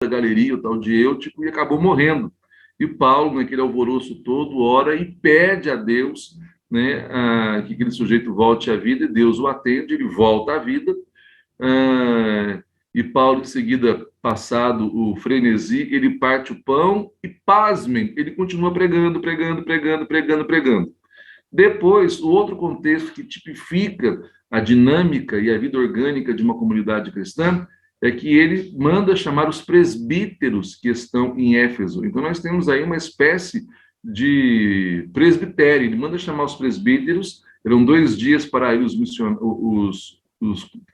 galeria, o tal de Eutico, e acabou morrendo. E Paulo, naquele alvoroço todo, ora e pede a Deus, né, que aquele sujeito volte à vida, e Deus o atende, ele volta à vida. E Paulo, em seguida, passado o frenesi, ele parte o pão e, pasmem, ele continua pregando, pregando, pregando, pregando, pregando. Depois, o outro contexto que tipifica a dinâmica e a vida orgânica de uma comunidade cristã é que ele manda chamar os presbíteros que estão em Éfeso. Então, nós temos aí uma espécie de presbitério. Ele manda chamar os presbíteros, eram 2 dias para ir os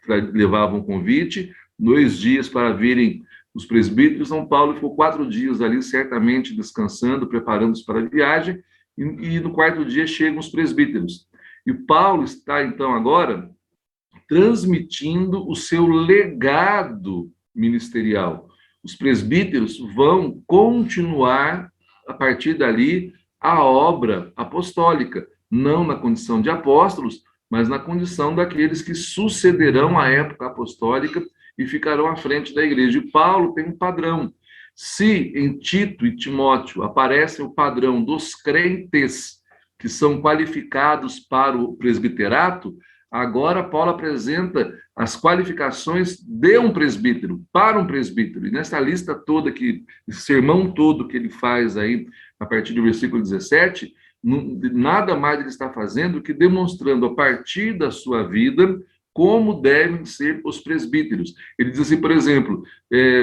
que levavam o convite, 2 dias para virem os presbíteros. São Paulo ficou 4 dias ali, certamente descansando, preparando-se para a viagem, e no 4º dia chegam os presbíteros. E Paulo está, então, agora transmitindo o seu legado ministerial. Os presbíteros vão continuar, a partir dali, a obra apostólica, não na condição de apóstolos, mas na condição daqueles que sucederão a época apostólica e ficarão à frente da igreja. E Paulo tem um padrão. Se em Tito e Timóteo aparece o padrão dos crentes que são qualificados para o presbiterato, agora Paulo apresenta as qualificações de um presbítero, para um presbítero. E nessa lista toda, esse sermão todo que ele faz aí, a partir do versículo 17, nada mais ele está fazendo que demonstrando a partir da sua vida como devem ser os presbíteros. Ele diz assim, por exemplo,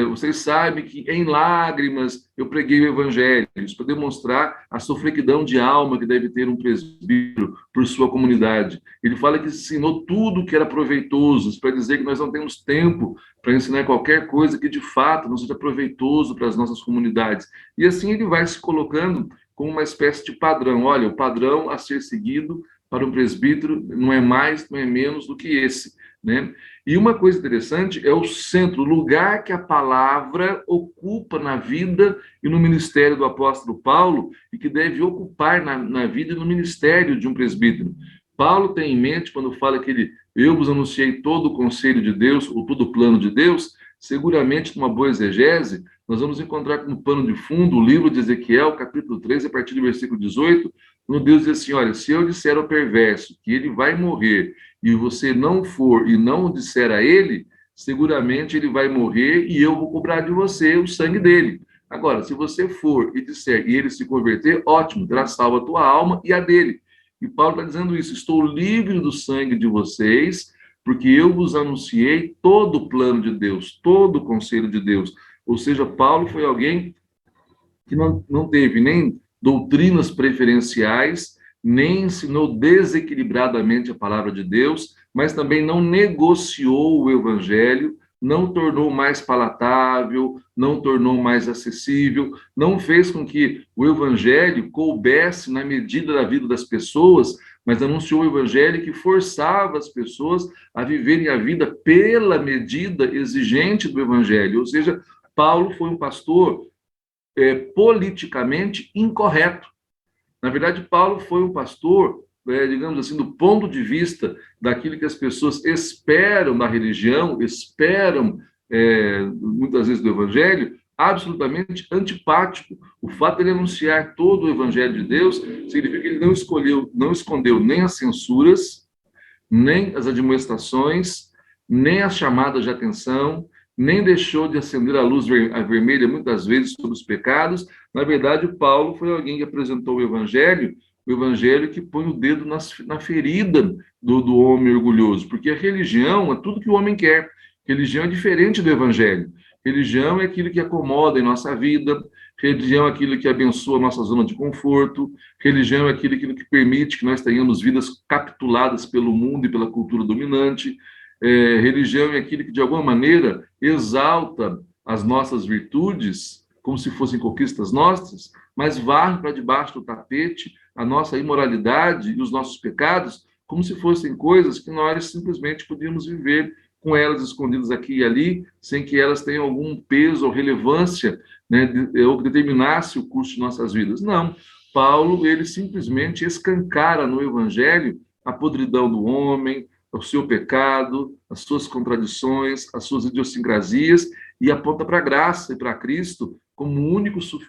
vocês sabem que em lágrimas eu preguei o evangelho, isso para demonstrar a sofreguidão de alma que deve ter um presbítero por sua comunidade. Ele fala que ensinou tudo que era proveitoso, para dizer que nós não temos tempo para ensinar qualquer coisa que de fato não seja proveitoso para as nossas comunidades. E assim ele vai se colocando como uma espécie de padrão. Olha, o padrão a ser seguido para um presbítero não é mais, não é menos do que esse, né? E uma coisa interessante é o centro, o lugar que a palavra ocupa na vida e no ministério do apóstolo Paulo e que deve ocupar na vida e no ministério de um presbítero. Paulo tem em mente, quando fala que eu vos anunciei todo o conselho de Deus, ou todo o plano de Deus, seguramente, numa boa exegese, nós vamos encontrar como pano de fundo o livro de Ezequiel, capítulo 3, a partir do versículo 18, quando Deus diz assim, olha, se eu disser ao perverso que ele vai morrer e você não for e não disser a ele, seguramente ele vai morrer e eu vou cobrar de você o sangue dele. Agora, se você for e disser e ele se converter, ótimo, terá salvo a tua alma e a dele. E Paulo está dizendo isso, estou livre do sangue de vocês, porque eu vos anunciei todo o plano de Deus, todo o conselho de Deus. Ou seja, Paulo foi alguém que não teve nem doutrinas preferenciais, nem ensinou desequilibradamente a palavra de Deus, mas também não negociou o evangelho, não tornou mais palatável, não tornou mais acessível, não fez com que o evangelho coubesse na medida da vida das pessoas, mas anunciou o evangelho que forçava as pessoas a viverem a vida pela medida exigente do evangelho. Ou seja, Paulo foi um pastor politicamente incorreto. Na verdade, Paulo foi um pastor, digamos assim, do ponto de vista daquilo que as pessoas esperam da religião, esperam, muitas vezes, do evangelho, absolutamente antipático. O fato de ele anunciar todo o evangelho de Deus significa que ele não escondeu nem as censuras, nem as admoestações, nem as chamadas de atenção, nem deixou de acender a luz vermelha muitas vezes sobre os pecados. Na verdade, o Paulo foi alguém que apresentou o evangelho que põe o dedo na ferida do homem orgulhoso, porque a religião é tudo que o homem quer. Religião é diferente do evangelho. Religião é aquilo que acomoda em nossa vida, religião é aquilo que abençoa a nossa zona de conforto, religião é aquilo que permite que nós tenhamos vidas capituladas pelo mundo e pela cultura dominante. Religião é aquilo que, de alguma maneira, exalta as nossas virtudes, como se fossem conquistas nossas, mas varre para debaixo do tapete a nossa imoralidade e os nossos pecados, como se fossem coisas que nós simplesmente podíamos viver com elas escondidas aqui e ali, sem que elas tenham algum peso ou relevância, né, ou que determinasse o curso de nossas vidas. Não. Paulo, ele simplesmente escancara no Evangelho a podridão do homem, o seu pecado, as suas contradições, as suas idiosincrasias, e aponta para a graça e para Cristo como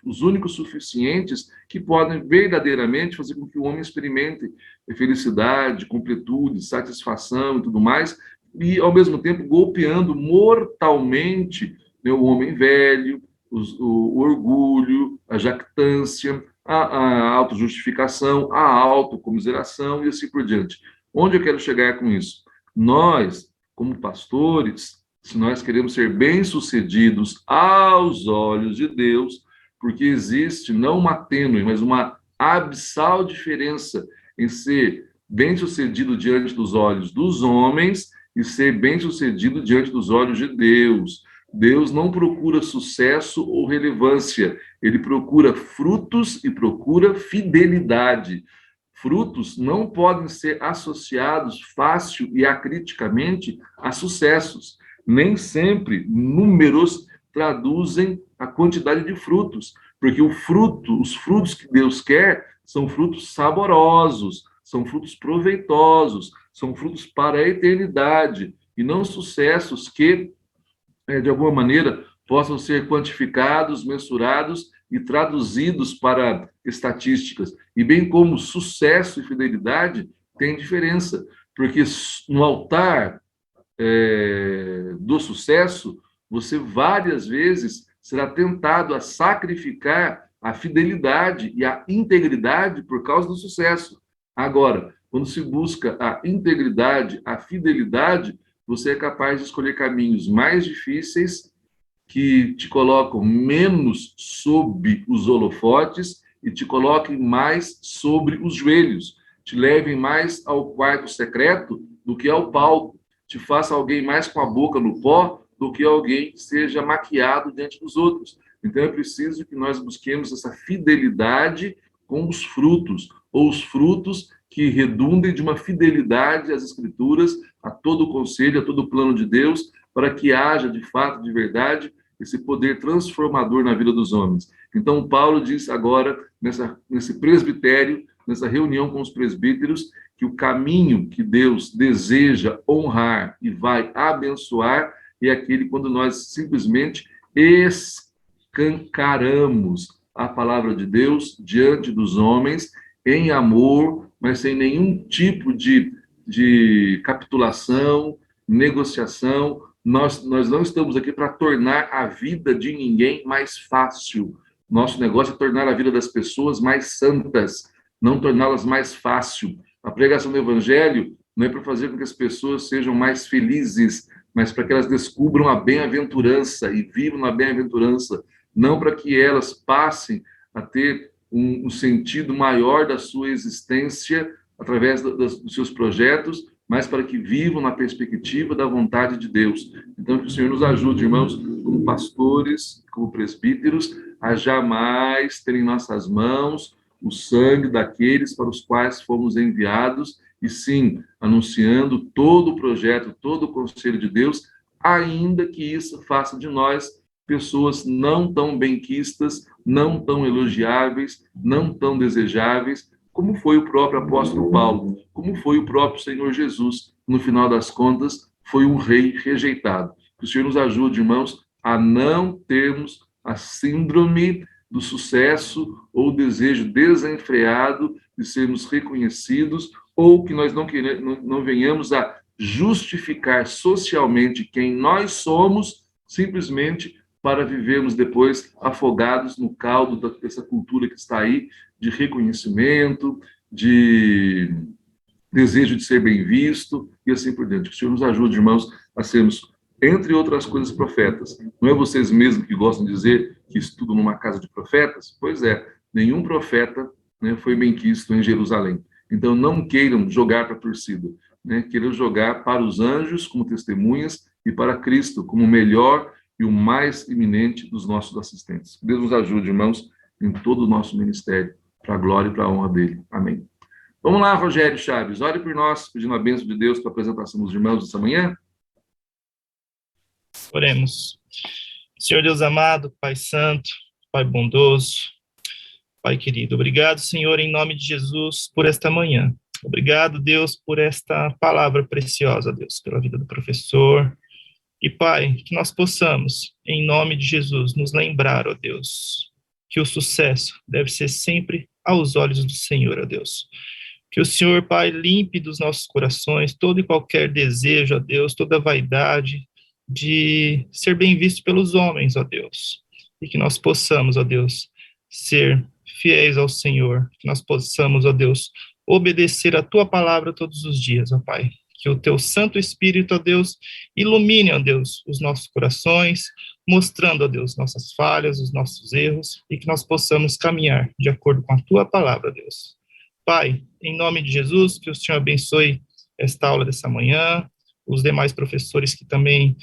os únicos suficientes que podem verdadeiramente fazer com que o homem experimente felicidade, completude, satisfação e tudo mais, e ao mesmo tempo golpeando mortalmente, né, o homem velho, o orgulho, a jactância, a autojustificação, a autocomiseração e assim por diante. Onde eu quero chegar com isso? Nós, como pastores, se nós queremos ser bem-sucedidos aos olhos de Deus, porque existe não uma tênue, mas uma abissal diferença em ser bem-sucedido diante dos olhos dos homens e ser bem-sucedido diante dos olhos de Deus. Deus não procura sucesso ou relevância, ele procura frutos e procura fidelidade. Frutos não podem ser associados fácil e acriticamente a sucessos. Nem sempre números traduzem a quantidade de frutos, porque os frutos que Deus quer são frutos saborosos, são frutos proveitosos, são frutos para a eternidade, e não sucessos que, de alguma maneira, possam ser quantificados, mensurados e traduzidos para estatísticas. E bem como sucesso e fidelidade têm diferença, porque no altar do sucesso, você várias vezes será tentado a sacrificar a fidelidade e a integridade por causa do sucesso. Agora, quando se busca a integridade, a fidelidade, você é capaz de escolher caminhos mais difíceis que te colocam menos sob os holofotes e te coloquem mais sobre os joelhos, te levem mais ao quarto secreto do que ao palco, te faça alguém mais com a boca no pó do que alguém que seja maquiado diante dos outros. Então é preciso que nós busquemos essa fidelidade com os frutos, ou os frutos que redundem de uma fidelidade às Escrituras, a todo o conselho, a todo o plano de Deus, para que haja, de fato, de verdade, esse poder transformador na vida dos homens. Então, Paulo diz agora, nesse presbitério, nessa reunião com os presbíteros, que o caminho que Deus deseja honrar e vai abençoar é aquele quando nós simplesmente escancaramos a palavra de Deus diante dos homens em amor, mas sem nenhum tipo de capitulação, negociação. Nós não estamos aqui para tornar a vida de ninguém mais fácil. Nosso negócio é tornar a vida das pessoas mais santas, não torná-las mais fácil. A pregação do Evangelho não é para fazer com que as pessoas sejam mais felizes, mas para que elas descubram a bem-aventurança e vivam na bem-aventurança, não para que elas passem a ter um sentido maior da sua existência através dos seus projetos, mas para que vivam na perspectiva da vontade de Deus. Então, que o Senhor nos ajude, irmãos, como pastores, como presbíteros, a jamais ter em nossas mãos o sangue daqueles para os quais fomos enviados, e sim, anunciando todo o projeto, todo o conselho de Deus, ainda que isso faça de nós pessoas não tão benquistas, não tão elogiáveis, não tão desejáveis, como foi o próprio apóstolo Paulo, como foi o próprio Senhor Jesus. No final das contas, foi um rei rejeitado. Que o Senhor nos ajude, irmãos, a não termos a síndrome do sucesso ou o desejo desenfreado de sermos reconhecidos, ou que nós não venhamos a justificar socialmente quem nós somos, simplesmente para vivermos depois afogados no caldo dessa cultura que está aí, de reconhecimento, de desejo de ser bem visto, e assim por diante. Que o Senhor nos ajude, irmãos, a sermos, entre outras coisas, profetas. Não é vocês mesmos que gostam de dizer que estudam numa casa de profetas? Pois é, nenhum profeta, né, foi benquisto em Jerusalém. Então, não queiram jogar para a torcida, né? Queiram jogar para os anjos como testemunhas e para Cristo como o melhor e o mais iminente dos nossos assistentes. Deus nos ajude, irmãos, em todo o nosso ministério, para a glória e para a honra dele. Amém. Vamos lá, Rogério Chaves, ore por nós, pedindo a bênção de Deus para a apresentação dos irmãos essa manhã. Oremos. Senhor Deus amado, Pai santo, Pai bondoso, Pai querido, obrigado, Senhor, em nome de Jesus, por esta manhã. Obrigado, Deus, por esta palavra preciosa, Deus, pela vida do professor, E, Pai, que nós possamos, em nome de Jesus, nos lembrar, ó Deus, que o sucesso deve ser sempre aos olhos do Senhor, ó Deus. Que o Senhor, Pai, limpe dos nossos corações todo e qualquer desejo, ó Deus, toda vaidade de ser bem visto pelos homens, ó Deus. E que nós possamos, ó Deus, ser fiéis ao Senhor. Que nós possamos, ó Deus, obedecer a Tua palavra todos os dias, ó Pai. Que o Teu Santo Espírito, ó Deus, ilumine, ó Deus, os nossos corações, mostrando, ó Deus, nossas falhas, os nossos erros, e que nós possamos caminhar de acordo com a Tua palavra, Deus. Pai, em nome de Jesus, que o Senhor abençoe esta aula dessa manhã, os demais professores que também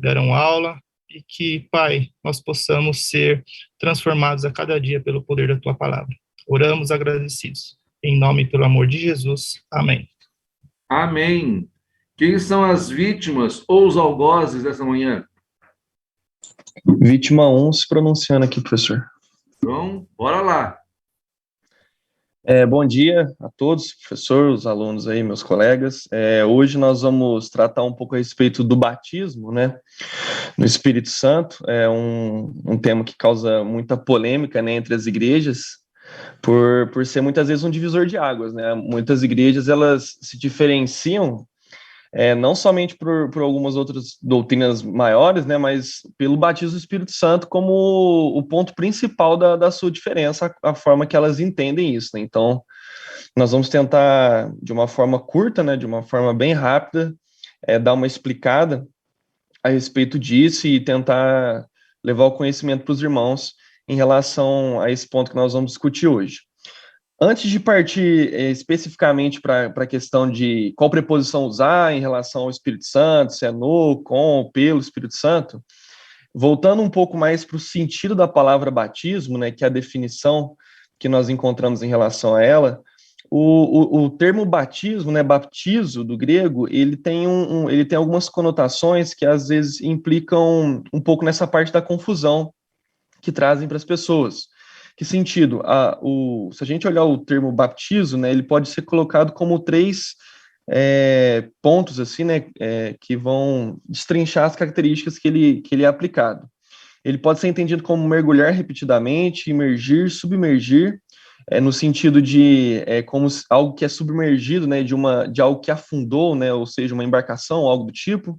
darão aula, e que, Pai, nós possamos ser transformados a cada dia pelo poder da Tua palavra. Oramos agradecidos. Em nome e pelo amor de Jesus. Amém. Amém. Quem são as vítimas ou os algozes dessa manhã? Vítima 1 se pronunciando aqui, professor. Então, bora lá. Bom dia a todos, professor, os alunos aí, meus colegas. Hoje nós vamos tratar um pouco a respeito do batismo, né, no Espírito Santo. É um tema que causa muita polêmica, né, entre as igrejas, por ser muitas vezes um divisor de águas, né. Muitas igrejas, elas se diferenciam não somente por algumas outras doutrinas maiores, né, mas pelo batismo do Espírito Santo como o ponto principal da sua diferença, a forma que elas entendem isso, né? Então, nós vamos tentar, de uma forma curta, né, de uma forma bem rápida, dar uma explicada a respeito disso e tentar levar o conhecimento para os irmãos em relação a esse ponto que nós vamos discutir hoje. Antes de partir especificamente para a questão de qual preposição usar em relação ao Espírito Santo, se é no, com, pelo Espírito Santo, voltando um pouco mais para o sentido da palavra batismo, né, que é a definição que nós encontramos em relação a ela, o termo batismo, né, baptizo, do grego, ele tem algumas conotações que às vezes implicam um pouco nessa parte da confusão que trazem para as pessoas. Que sentido? Se a gente olhar o termo baptizo, né, ele pode ser colocado como 3 pontos, assim, né, que vão destrinchar as características que ele é aplicado. Ele pode ser entendido como mergulhar repetidamente, imergir, submergir, no sentido de como algo que é submergido, né, de algo que afundou, né, ou seja, uma embarcação, algo do tipo.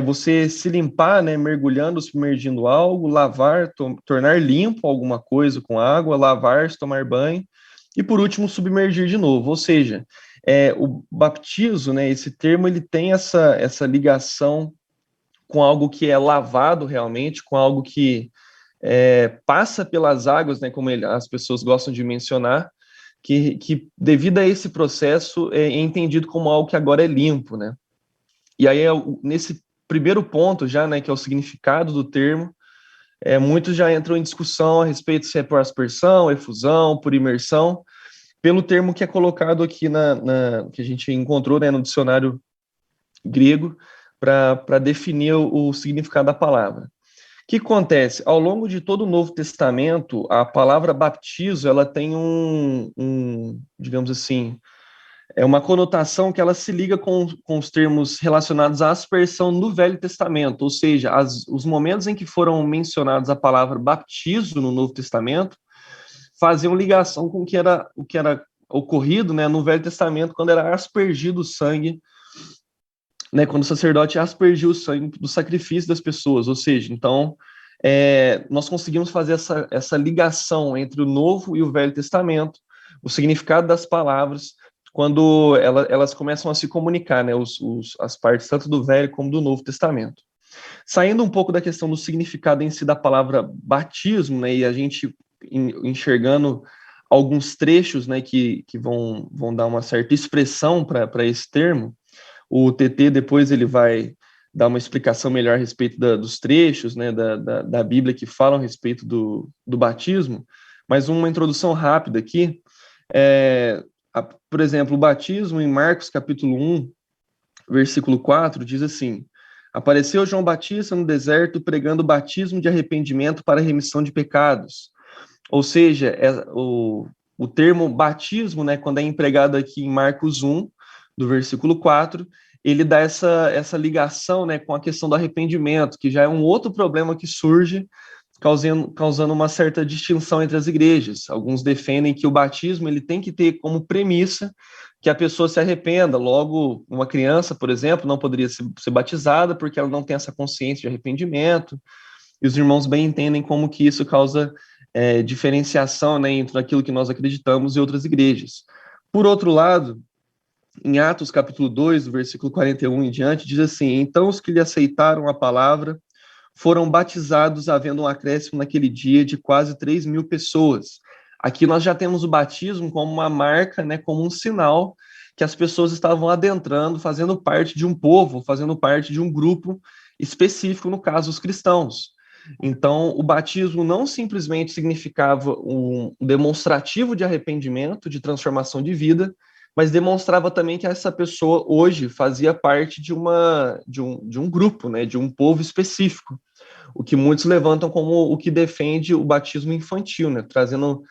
Você se limpar, né, mergulhando, submergindo algo, lavar, tornar limpo alguma coisa com água, lavar-se, tomar banho, e por último, submergir de novo. Ou seja, o baptizo, né, esse termo, ele tem essa ligação com algo que é lavado realmente, com algo que passa pelas águas, né, como as pessoas gostam de mencionar, que devido a esse processo é entendido como algo que agora é limpo, né? E aí, nesse primeiro ponto já, né, que é o significado do termo, muitos já entram em discussão a respeito se é por aspersão, efusão, por imersão, pelo termo que é colocado aqui que a gente encontrou, né, no dicionário grego, para definir o significado da palavra. O que acontece? Ao longo de todo o Novo Testamento, a palavra baptizo, ela tem digamos assim, uma conotação que ela se liga com os termos relacionados à aspersão no Velho Testamento, ou seja, os momentos em que foram mencionados a palavra baptizo no Novo Testamento faziam ligação com o que era ocorrido, né, no Velho Testamento, quando era aspergido o sangue, né, quando o sacerdote aspergiu o sangue do sacrifício das pessoas, ou seja, então nós conseguimos fazer essa ligação entre o Novo e o Velho Testamento, o significado das palavras, quando elas começam a se comunicar, né, as partes tanto do Velho como do Novo Testamento. Saindo um pouco da questão do significado em si da palavra batismo, né, e a gente enxergando alguns trechos, né, que vão dar uma certa expressão para esse termo, o TT depois ele vai dar uma explicação melhor a respeito dos trechos, né, da Bíblia que falam a respeito do batismo, mas uma introdução rápida aqui. Por exemplo, o batismo em Marcos capítulo 1, versículo 4, diz assim: apareceu João Batista no deserto pregando o batismo de arrependimento para a remissão de pecados. Ou seja, o termo batismo, né, quando é empregado aqui em Marcos 1, do versículo 4, ele dá essa ligação, né, com a questão do arrependimento, que já é um outro problema que surge, causando uma certa distinção entre as igrejas. Alguns defendem que o batismo ele tem que ter como premissa que a pessoa se arrependa. Logo, uma criança, por exemplo, não poderia ser batizada porque ela não tem essa consciência de arrependimento. E os irmãos bem entendem como que isso causa diferenciação, né, entre aquilo que nós acreditamos e outras igrejas. Por outro lado, em Atos capítulo 2, do versículo 41 em diante, diz assim: então os que lhe aceitaram a palavra foram batizados, havendo um acréscimo naquele dia de quase 3.000 pessoas. Aqui nós já temos o batismo como uma marca, né, como um sinal que as pessoas estavam adentrando, fazendo parte de um povo, fazendo parte de um grupo específico, no caso, os cristãos. Então, o batismo não simplesmente significava um demonstrativo de arrependimento, de transformação de vida, mas demonstrava também que essa pessoa hoje fazia parte de um grupo, né, de um povo específico, o que muitos levantam como o que defende o batismo infantil, né, trazendo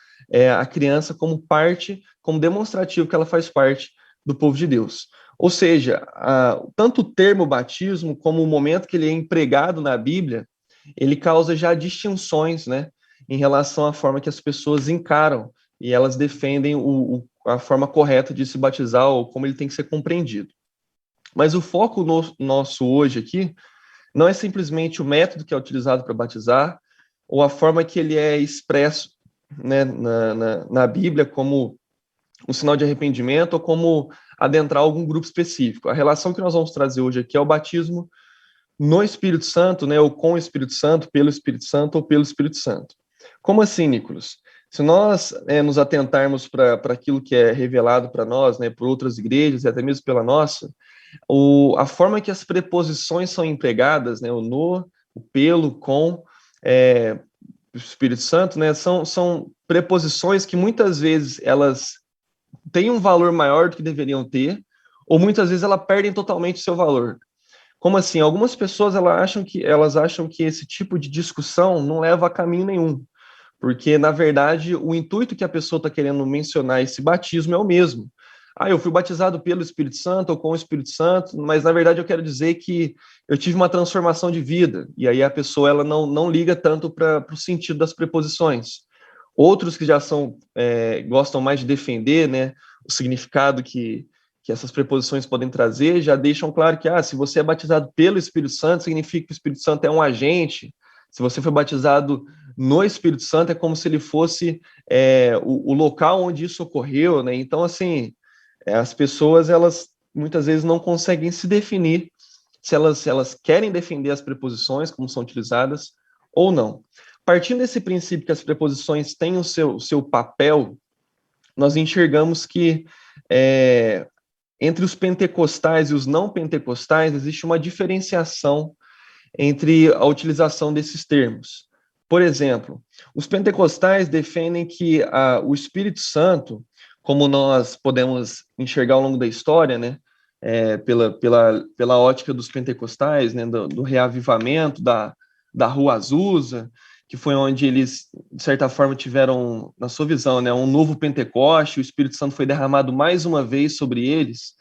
a criança como parte, como demonstrativo que ela faz parte do povo de Deus. Ou seja, tanto o termo batismo como o momento que ele é empregado na Bíblia, ele causa já distinções, né, em relação à forma que as pessoas encaram e elas defendem a forma correta de se batizar ou como ele tem que ser compreendido. Mas o foco nosso hoje aqui não é simplesmente o método que é utilizado para batizar ou a forma que ele é expresso, né, na Bíblia como um sinal de arrependimento ou como adentrar algum grupo específico. A relação que nós vamos trazer hoje aqui é o batismo no Espírito Santo, né, ou com o Espírito Santo, pelo Espírito Santo ou pelo Espírito Santo. Como assim, Nicolas? Se nós nos atentarmos para aquilo que é revelado para nós, né, por outras igrejas e até mesmo pela nossa, a forma que as preposições são empregadas, né, o no, o pelo, com, o Espírito Santo, né, são preposições que muitas vezes elas têm um valor maior do que deveriam ter, ou muitas vezes elas perdem totalmente o seu valor. Como assim? Algumas pessoas elas acham que esse tipo de discussão não leva a caminho nenhum, porque, na verdade, o intuito que a pessoa está querendo mencionar esse batismo é o mesmo. Eu fui batizado pelo Espírito Santo ou com o Espírito Santo, mas, na verdade, eu quero dizer que eu tive uma transformação de vida, e aí a pessoa ela não liga tanto para o sentido das preposições. Outros que já gostam mais de defender, né, o significado que essas preposições podem trazer, já deixam claro que, se você é batizado pelo Espírito Santo, significa que o Espírito Santo é um agente. Se você foi batizado no Espírito Santo, é como se ele fosse o local onde isso ocorreu, né? Então, assim, as pessoas, elas muitas vezes não conseguem se definir se elas querem defender as preposições, como são utilizadas, ou não. Partindo desse princípio que as preposições têm o seu papel, nós enxergamos que entre os pentecostais e os não pentecostais existe uma diferenciação entre a utilização desses termos. Por exemplo, os pentecostais defendem que o Espírito Santo, como nós podemos enxergar ao longo da história, né, pela ótica dos pentecostais, né, do reavivamento da Rua Azusa, que foi onde eles, de certa forma, tiveram, na sua visão, né, um novo Pentecoste, o Espírito Santo foi derramado mais uma vez sobre eles.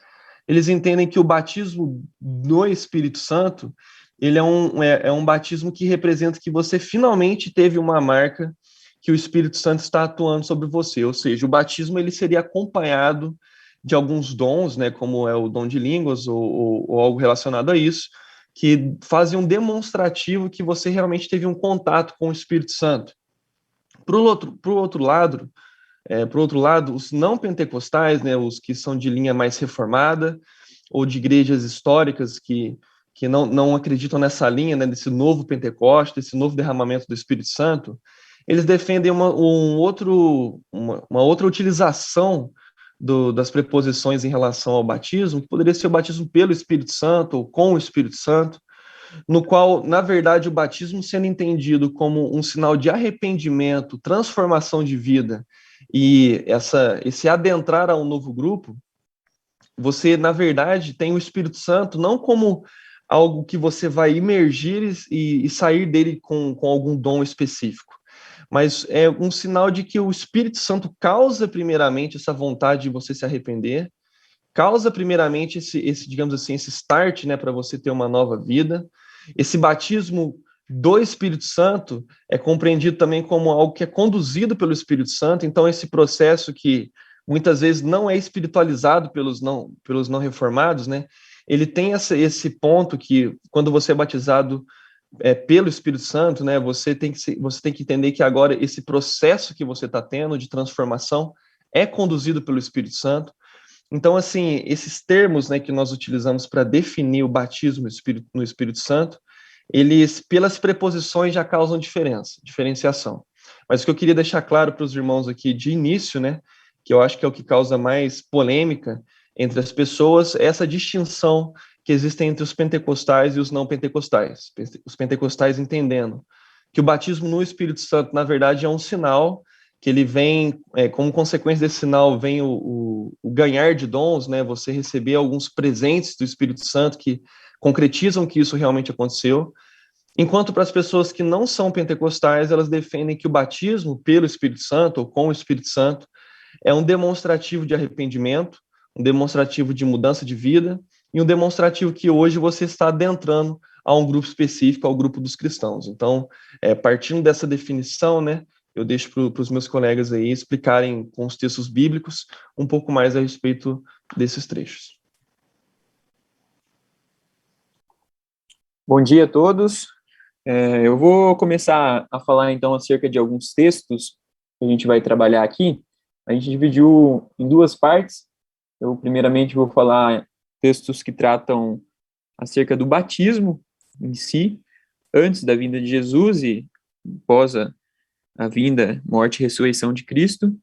Eles entendem que o batismo no Espírito Santo ele é um batismo que representa que você finalmente teve uma marca que o Espírito Santo está atuando sobre você, ou seja, o batismo ele seria acompanhado de alguns dons, né, como é o dom de línguas ou algo relacionado a isso, que fazem um demonstrativo que você realmente teve um contato com o Espírito Santo. Por outro lado, os não pentecostais, né, os que são de linha mais reformada, ou de igrejas históricas que não acreditam nessa linha, né, desse novo Pentecoste, desse novo derramamento do Espírito Santo, eles defendem uma outra utilização das preposições em relação ao batismo, que poderia ser o batismo pelo Espírito Santo ou com o Espírito Santo, no qual, na verdade, o batismo sendo entendido como um sinal de arrependimento, transformação de vida e esse adentrar a um novo grupo, você, na verdade, tem o Espírito Santo não como algo que você vai imergir e sair dele com algum dom específico, mas é um sinal de que o Espírito Santo causa primeiramente essa vontade de você se arrepender, causa primeiramente digamos assim, esse start, né, para você ter uma nova vida. Esse batismo do Espírito Santo é compreendido também como algo que é conduzido pelo Espírito Santo. Então, esse processo que muitas vezes não é espiritualizado pelos não reformados, né, ele tem esse ponto que, quando você é batizado pelo Espírito Santo, né, você tem que entender que agora esse processo que você está tendo de transformação é conduzido pelo Espírito Santo. Então, assim, esses termos, né, que nós utilizamos para definir o batismo no Espírito Santo, eles, pelas preposições, já causam diferenciação. Mas o que eu queria deixar claro para os irmãos aqui de início, né, que eu acho que é o que causa mais polêmica entre as pessoas, é essa distinção que existe entre os pentecostais e os não pentecostais. Os pentecostais entendendo que o batismo no Espírito Santo, na verdade, é um sinal que ele vem, como consequência desse sinal, vem o ganhar de dons, né? Você receber alguns presentes do Espírito Santo que concretizam que isso realmente aconteceu. Enquanto para as pessoas que não são pentecostais, elas defendem que o batismo pelo Espírito Santo, ou com o Espírito Santo, é um demonstrativo de arrependimento, um demonstrativo de mudança de vida, e um demonstrativo que hoje você está adentrando a um grupo específico, ao grupo dos cristãos. Então, partindo dessa definição, né, eu deixo para os meus colegas aí explicarem com os textos bíblicos um pouco mais a respeito desses trechos. Bom dia a todos. Eu vou começar a falar então acerca de alguns textos que a gente vai trabalhar aqui. A gente dividiu em duas partes. Eu primeiramente vou falar textos que tratam acerca do batismo em si, antes da vinda de Jesus e após a vinda, morte e ressurreição de Cristo.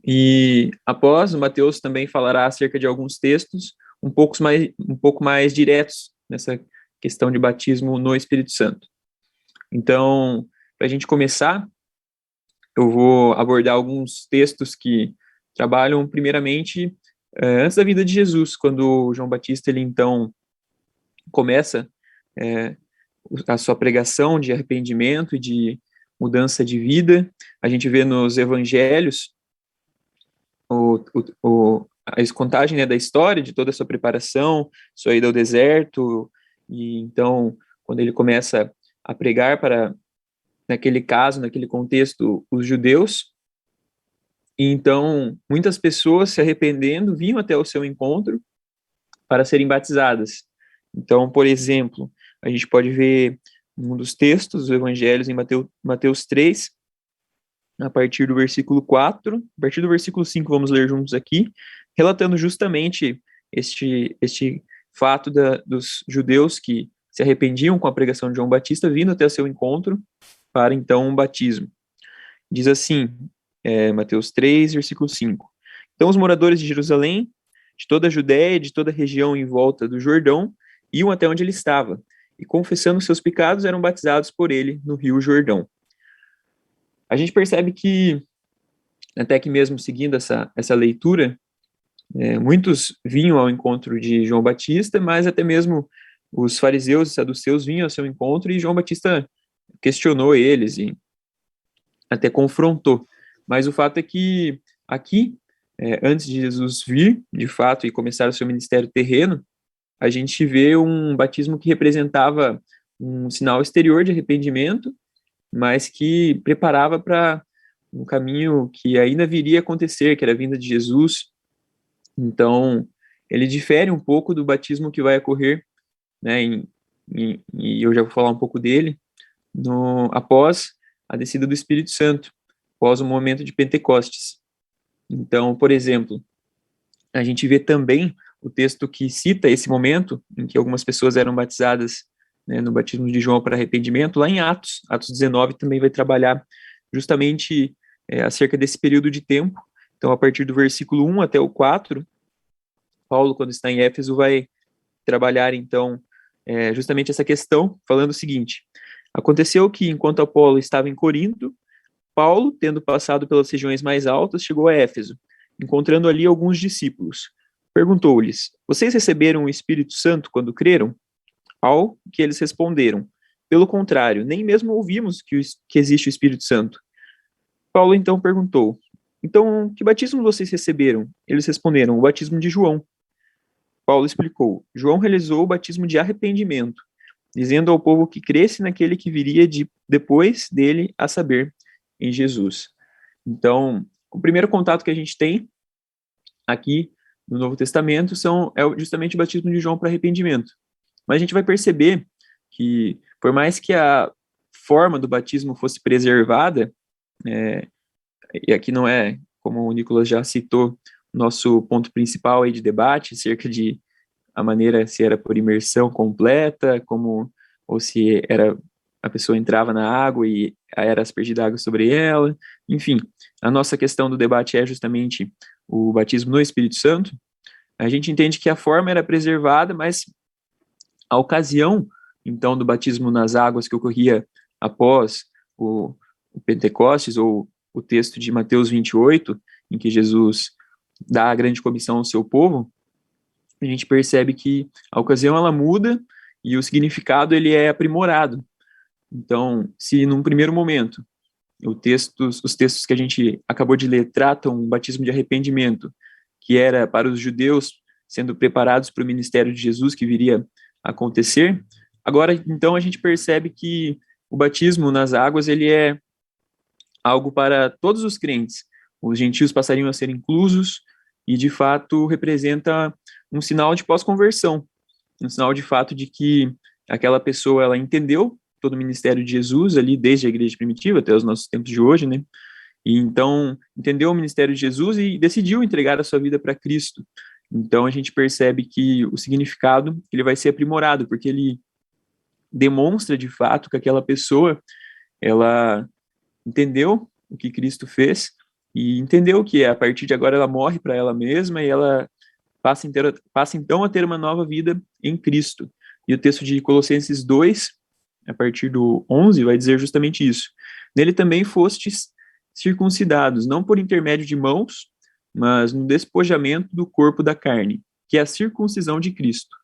E após, o Mateus também falará acerca de alguns textos um pouco mais diretos nessa questão de batismo no Espírito Santo. Então, para a gente começar, eu vou abordar alguns textos que trabalham primeiramente antes da vinda de Jesus, quando João Batista, ele então começa a sua pregação de arrependimento e de mudança de vida. A gente vê nos evangelhos a contagem, né, da história, de toda a sua preparação, sua ida ao deserto, e então, quando ele começa a pregar para, naquele caso, naquele contexto, os judeus, e então, muitas pessoas se arrependendo vinham até o seu encontro para serem batizadas. Então, por exemplo, a gente pode ver um dos textos dos evangelhos em Mateus 3, a partir do versículo 4, a partir do versículo 5, vamos ler juntos aqui, relatando justamente este fato dos judeus que se arrependiam com a pregação de João Batista, vindo até o seu encontro para, então, um batismo. Diz assim, Mateus 3, versículo 5. Então, os moradores de Jerusalém, de toda a Judéia, de toda a região em volta do Jordão, iam até onde ele estava, e confessando seus pecados, eram batizados por ele no rio Jordão. A gente percebe que, até que mesmo seguindo essa leitura, muitos vinham ao encontro de João Batista, mas até mesmo os fariseus e saduceus vinham ao seu encontro, e João Batista questionou eles e até confrontou. Mas o fato é que aqui, antes de Jesus vir, de fato, e começar o seu ministério terreno, a gente vê um batismo que representava um sinal exterior de arrependimento, mas que preparava para um caminho que ainda viria a acontecer, que era a vinda de Jesus. Então, ele difere um pouco do batismo que vai ocorrer, né, e eu já vou falar um pouco dele, após a descida do Espírito Santo, após o momento de Pentecostes. Então, por exemplo, a gente vê também o texto que cita esse momento em que algumas pessoas eram batizadas, né, no batismo de João para arrependimento, lá em Atos 19 também vai trabalhar justamente acerca desse período de tempo. Então, a partir do versículo 1 até o 4, Paulo, quando está em Éfeso, vai trabalhar, então, justamente essa questão, falando o seguinte: aconteceu que, enquanto Apolo estava em Corinto, Paulo, tendo passado pelas regiões mais altas, chegou a Éfeso, encontrando ali alguns discípulos. Perguntou-lhes: vocês receberam o Espírito Santo quando creram? Ao que eles responderam: pelo contrário, nem mesmo ouvimos que existe o Espírito Santo. Paulo então perguntou: então, que batismo vocês receberam? Eles responderam: o batismo de João. Paulo explicou: João realizou o batismo de arrependimento, dizendo ao povo que cresce naquele que viria depois dele, a saber, em Jesus. Então, o primeiro contato que a gente tem aqui no Novo Testamento é justamente o batismo de João para arrependimento. Mas a gente vai perceber que, por mais que a forma do batismo fosse preservada, e aqui não é, como o Nicolas já citou, nosso ponto principal aí de debate, cerca de a maneira, se era por imersão completa, ou se era a pessoa entrava na água e era aspergida água sobre ela, enfim, a nossa questão do debate é justamente o batismo no Espírito Santo. A gente entende que a forma era preservada, mas a ocasião, então, do batismo nas águas que ocorria após o Pentecostes, ou o texto de Mateus 28, em que Jesus dá a grande comissão ao seu povo, a gente percebe que a ocasião ela muda e o significado ele é aprimorado. Então, se num primeiro momento os textos que a gente acabou de ler tratam um batismo de arrependimento, que era para os judeus sendo preparados para o ministério de Jesus que viria a acontecer, agora então a gente percebe que o batismo nas águas ele é algo para todos os crentes. Os gentios passariam a ser inclusos e de fato representa um sinal de pós-conversão, um sinal de fato de que aquela pessoa ela entendeu todo o ministério de Jesus ali desde a igreja primitiva até os nossos tempos de hoje, né? E então entendeu o ministério de Jesus e decidiu entregar a sua vida para Cristo. Então a gente percebe que o significado ele vai ser aprimorado, porque ele demonstra de fato que aquela pessoa ela entendeu o que Cristo fez e entendeu que a partir de agora ela morre para ela mesma e ela passa então a ter uma nova vida em Cristo. E o texto de Colossenses 2, a partir do 11, vai dizer justamente isso. Nele também fostes circuncidados, não por intermédio de mãos, mas no despojamento do corpo da carne, que é a circuncisão de Cristo,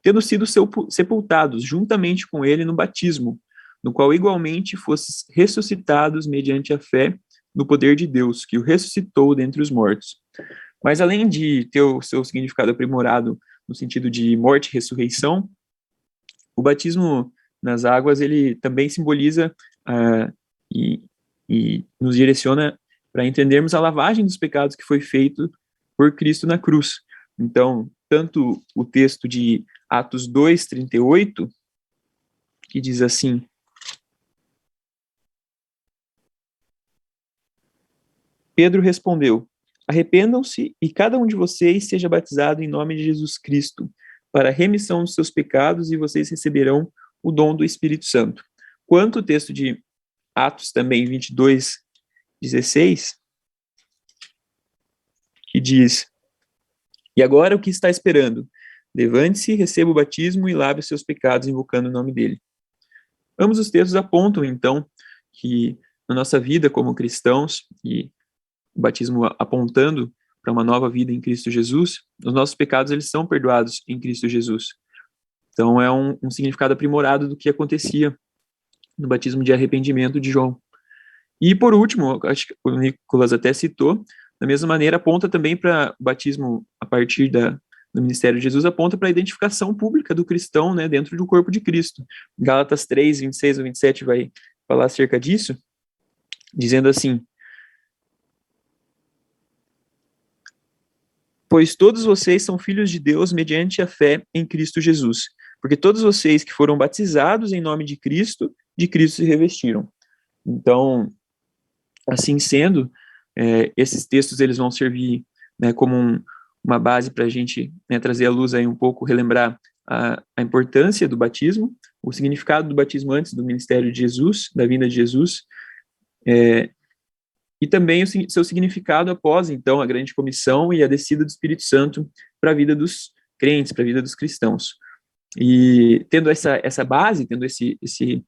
tendo sido sepultados juntamente com ele no batismo, no qual igualmente fostes ressuscitados mediante a fé no poder de Deus, que o ressuscitou dentre os mortos. Mas além de ter o seu significado aprimorado no sentido de morte e ressurreição, o batismo nas águas, ele também simboliza e nos direciona para entendermos a lavagem dos pecados que foi feito por Cristo na cruz. Então, tanto o texto de Atos 2:38, que diz assim: Pedro respondeu: Arrependam-se e cada um de vocês seja batizado em nome de Jesus Cristo, para a remissão dos seus pecados, e vocês receberão o dom do Espírito Santo. Quanto o texto de Atos também 22:16, que diz: E agora o que está esperando? Levante-se, receba o batismo e lave os seus pecados, invocando o nome dele. Ambos os textos apontam, então, que na nossa vida como cristãos, e o batismo apontando para uma nova vida em Cristo Jesus, os nossos pecados eles são perdoados em Cristo Jesus. Então é um significado aprimorado do que acontecia no batismo de arrependimento de João. E por último, acho que o Nicolas até citou, da mesma maneira aponta também para o batismo a partir do ministério de Jesus, aponta para a identificação pública do cristão, né, dentro do corpo de Cristo. Gálatas 3:26-27 vai falar acerca disso, dizendo assim: Pois todos vocês são filhos de Deus mediante a fé em Cristo Jesus, porque todos vocês que foram batizados em nome de Cristo se revestiram. Então, assim sendo, esses textos eles vão servir, né, como uma base para a gente, né, trazer à luz aí um pouco, relembrar a importância do batismo, o significado do batismo antes do ministério de Jesus, da vinda de Jesus, e também o seu significado após, então, a grande comissão e a descida do Espírito Santo para a vida dos crentes, para a vida dos cristãos. E tendo essa base, tendo esse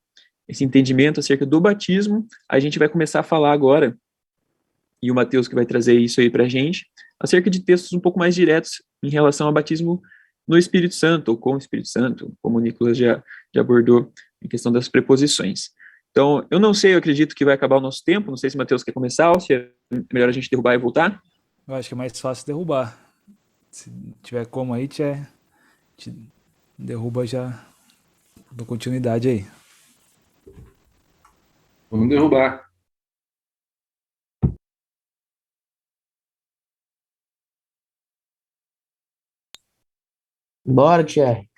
entendimento acerca do batismo, a gente vai começar a falar agora, e o Mateus que vai trazer isso aí para a gente, acerca de textos um pouco mais diretos em relação ao batismo no Espírito Santo, ou com o Espírito Santo, como o Nicolas já abordou em questão das preposições. Então, eu não sei, eu acredito que vai acabar o nosso tempo, não sei se o Mateus quer começar, ou se é melhor a gente derrubar e voltar. Eu acho que é mais fácil derrubar. Se tiver como aí, Tchê. Te derruba já. Dou continuidade aí. Vamos derrubar. Bora, Thierry.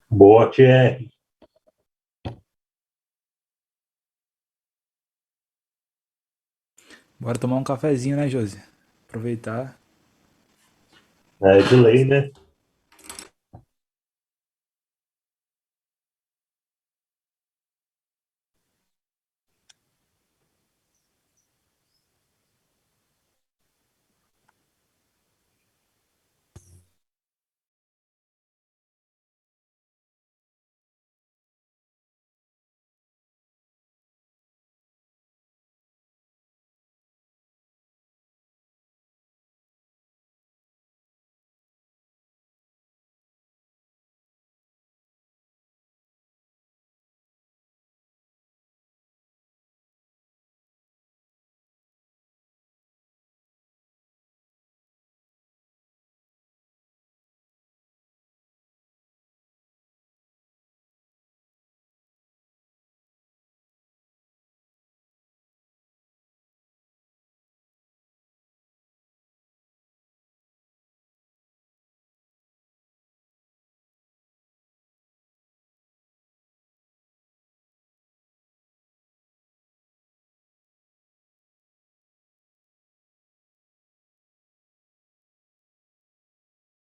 Boa, Thierry. Bora tomar um cafezinho, né, Josi? Aproveitar. É de lei, né?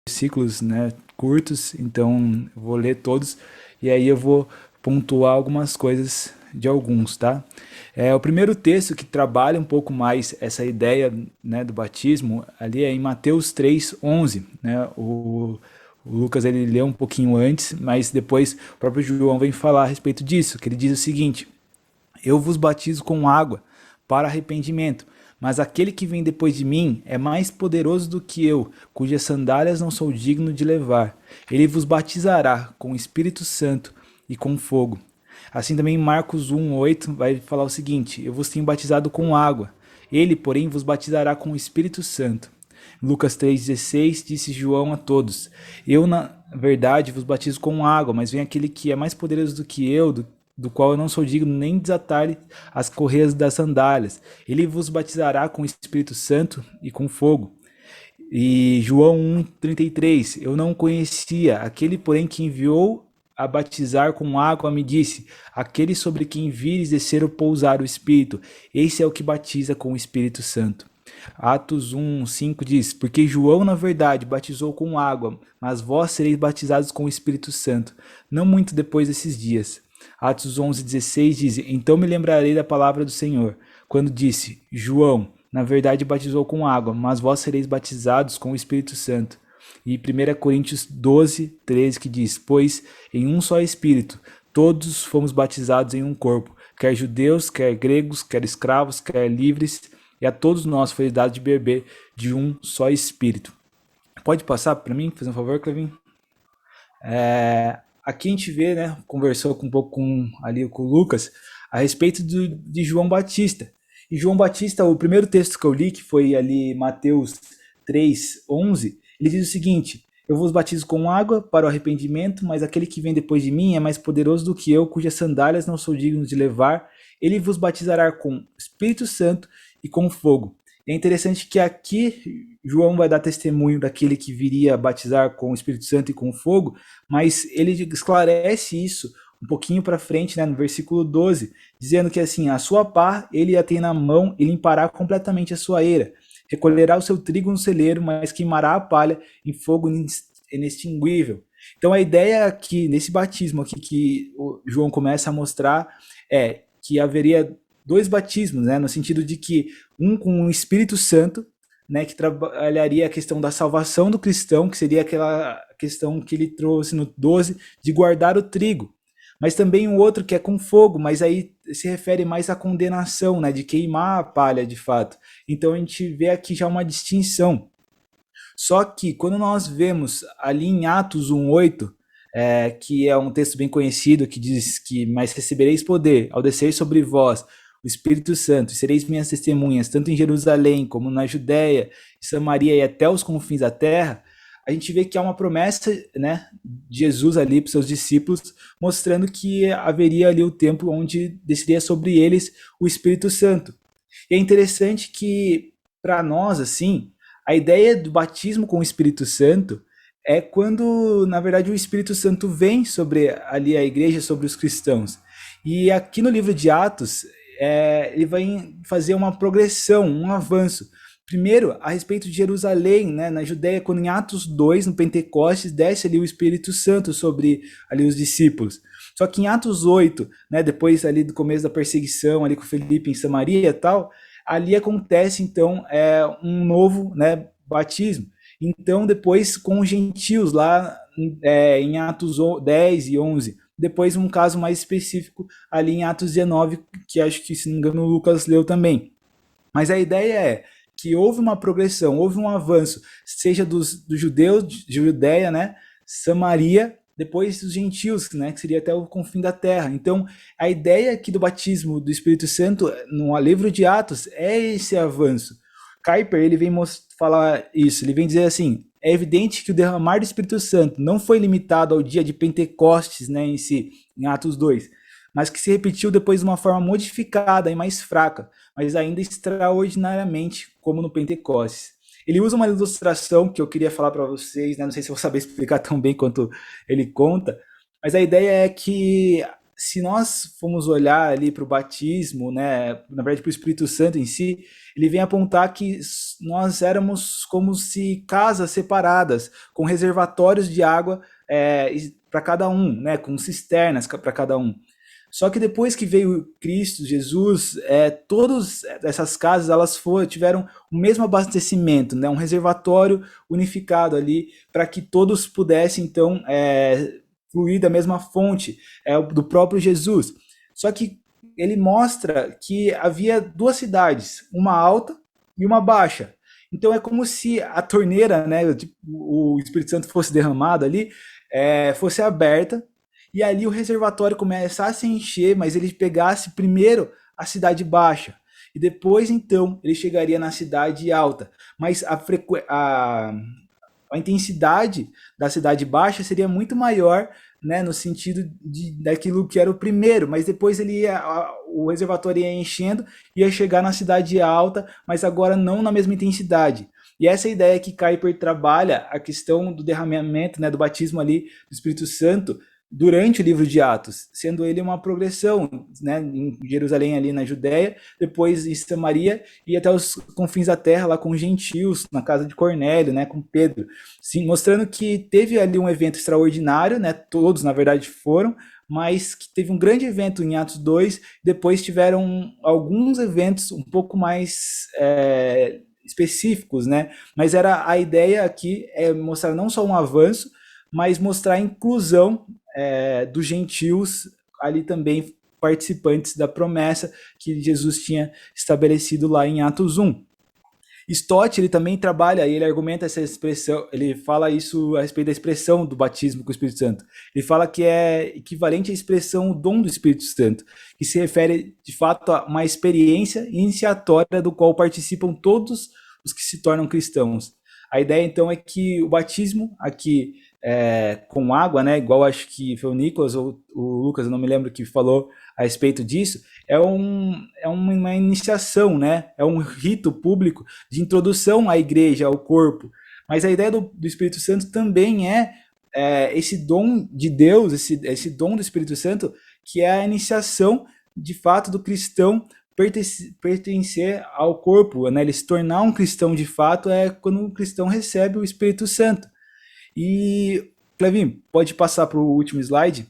Ciclos, né, curtos, então eu vou ler todos e aí eu vou pontuar algumas coisas de alguns, tá? O primeiro texto que trabalha um pouco mais essa ideia, né, do batismo ali é em Mateus 3:11, né? O Lucas ele leu um pouquinho antes, mas depois o próprio João vem falar a respeito disso, que ele diz o seguinte: eu vos batizo com água para arrependimento, mas aquele que vem depois de mim é mais poderoso do que eu, cujas sandálias não sou digno de levar. Ele vos batizará com o Espírito Santo e com fogo. Assim também Marcos 1:8 vai falar o seguinte: eu vos tenho batizado com água, ele, porém, vos batizará com o Espírito Santo. Lucas 3,16 disse João a todos: eu, na verdade, vos batizo com água, mas vem aquele que é mais poderoso do que eu, do qual eu não sou digno nem desatar as correias das sandálias. Ele vos batizará com o Espírito Santo e com fogo. E João 1,33: eu não conhecia, aquele, porém, que enviou a batizar com água me disse: aquele sobre quem vires descer ou pousar o Espírito, esse é o que batiza com o Espírito Santo. Atos 1:5 diz: porque João, na verdade, batizou com água, mas vós sereis batizados com o Espírito Santo, não muito depois desses dias. Atos 11:16 diz: então me lembrarei da palavra do Senhor, quando disse: João, na verdade, batizou com água, mas vós sereis batizados com o Espírito Santo. E 1 Coríntios 12:13 que diz: pois em um só Espírito todos fomos batizados em um corpo, quer judeus, quer gregos, quer escravos, quer livres, e a todos nós foi dado de beber de um só Espírito. Pode passar para mim, fazer um favor, Clevin? Aqui a gente vê, né, conversou um pouco ali com o Lucas a respeito de João Batista. E João Batista, o primeiro texto que eu li, que foi ali Mateus 3:11, ele diz o seguinte: eu vos batizo com água para o arrependimento, mas aquele que vem depois de mim é mais poderoso do que eu, cujas sandálias não sou digno de levar. Ele vos batizará com Espírito Santo e com fogo. E é interessante que aqui João vai dar testemunho daquele que viria batizar com o Espírito Santo e com fogo, mas ele esclarece isso um pouquinho para frente, né, no versículo 12, dizendo que assim, a sua pá ele a tem na mão e limpará completamente a sua eira. Recolherá o seu trigo no celeiro, mas queimará a palha em fogo inextinguível. Então a ideia aqui, nesse batismo aqui que o João começa a mostrar é que haveria dois batismos, né, no sentido de que um com o Espírito Santo, né, que trabalharia a questão da salvação do cristão, que seria aquela questão que ele trouxe no 12, de guardar o trigo. Mas também um outro que é com fogo, mas aí se refere mais à condenação, né, de queimar a palha de fato. Então a gente vê aqui já uma distinção. Só que quando nós vemos ali em Atos 1:8, que é um texto bem conhecido, que diz que mas recebereis poder ao descer sobre vós o Espírito Santo, e sereis minhas testemunhas, tanto em Jerusalém, como na Judéia, Samaria e até os confins da terra, a gente vê que há uma promessa, né, de Jesus ali para os seus discípulos, mostrando que haveria ali o tempo onde desceria sobre eles o Espírito Santo. E é interessante que, para nós, assim, a ideia do batismo com o Espírito Santo é quando, na verdade, o Espírito Santo vem sobre ali a igreja, sobre os cristãos. E aqui no livro de Atos, ele vai fazer uma progressão, um avanço. Primeiro, a respeito de Jerusalém, né, na Judéia, quando em Atos 2, no Pentecostes, desce ali o Espírito Santo sobre ali os discípulos. Só que em Atos 8, né, depois ali do começo da perseguição, ali com Felipe em Samaria e tal, ali acontece, então, um novo, né, batismo. Então, depois com os gentios lá em Atos 10 e 11. Depois um caso mais específico ali em Atos 19, que acho que, se não me engano, o Lucas leu também. Mas a ideia é que houve uma progressão, houve um avanço, seja dos judeus, de Judéia, né, Samaria, depois dos gentios, né, que seria até o confim da terra. Então, a ideia aqui do batismo do Espírito Santo, no livro de Atos, é esse avanço. Kuyper, ele vem falar isso, ele vem dizer assim, é evidente que o derramar do Espírito Santo não foi limitado ao dia de Pentecostes, né, em si, em Atos 2, mas que se repetiu depois de uma forma modificada e mais fraca, mas ainda extraordinariamente, como no Pentecostes. Ele usa uma ilustração que eu queria falar para vocês, né? Não sei se eu vou saber explicar tão bem quanto ele conta, mas a ideia é que se nós formos olhar ali para o batismo, né, na verdade para o Espírito Santo em si, ele vem apontar que nós éramos como se casas separadas, com reservatórios de água para cada um, né, com cisternas para cada um. Só que depois que veio Cristo, Jesus, todas essas casas elas tiveram o mesmo abastecimento, né? Um reservatório unificado ali, para que todos pudessem, então, fluir da mesma fonte, do próprio Jesus. Só que ele mostra que havia duas cidades, uma alta e uma baixa. Então é como se a torneira, né, o Espírito Santo fosse derramado ali, fosse aberta, e ali o reservatório começasse a encher, mas ele pegasse primeiro a cidade baixa, e depois, então, ele chegaria na cidade alta. Mas a intensidade da cidade baixa seria muito maior, né, no sentido daquilo que era o primeiro, mas depois o reservatório ia enchendo, ia chegar na cidade alta, mas agora não na mesma intensidade. E essa é a ideia que Kuyper trabalha, a questão do derramamento, né, do batismo ali do Espírito Santo, durante o livro de Atos, sendo ele uma progressão, né, em Jerusalém ali na Judéia, depois em Samaria e até os confins da terra lá com os gentios, na casa de Cornélio, né, com Pedro, sim, mostrando que teve ali um evento extraordinário, né, todos na verdade foram, mas que teve um grande evento em Atos 2, depois tiveram alguns eventos um pouco mais específicos, né, mas era a ideia aqui mostrar não só um avanço, mas mostrar a inclusão dos gentios ali também participantes da promessa que Jesus tinha estabelecido lá em Atos 1. Stott, ele também trabalha, ele argumenta essa expressão, ele fala isso a respeito da expressão do batismo com o Espírito Santo. Ele fala que é equivalente à expressão o dom do Espírito Santo, que se refere de fato a uma experiência iniciatória do qual participam todos os que se tornam cristãos. A ideia então é que o batismo aqui com água, né, igual acho que foi o Nicolas ou o Lucas, eu não me lembro, que falou a respeito disso, é uma iniciação, né, é um rito público de introdução à igreja, ao corpo. Mas a ideia do Espírito Santo também esse dom de Deus, esse dom do Espírito Santo, que é a iniciação, de fato, do cristão pertencer ao corpo, né, ele se tornar um cristão de fato quando o cristão recebe o Espírito Santo. E, Clevin, pode passar para o último slide?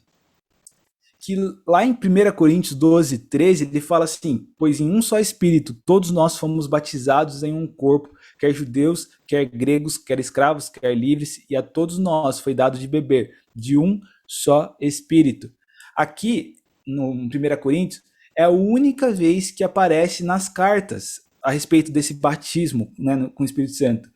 que lá em 1 Coríntios 12, 13, ele fala assim: pois em um só Espírito todos nós fomos batizados em um corpo, quer judeus, quer gregos, quer escravos, quer livres, e a todos nós foi dado de beber de um só Espírito. Aqui, no 1 Coríntios, é a única vez que aparece nas cartas a respeito desse batismo, né, com o Espírito Santo,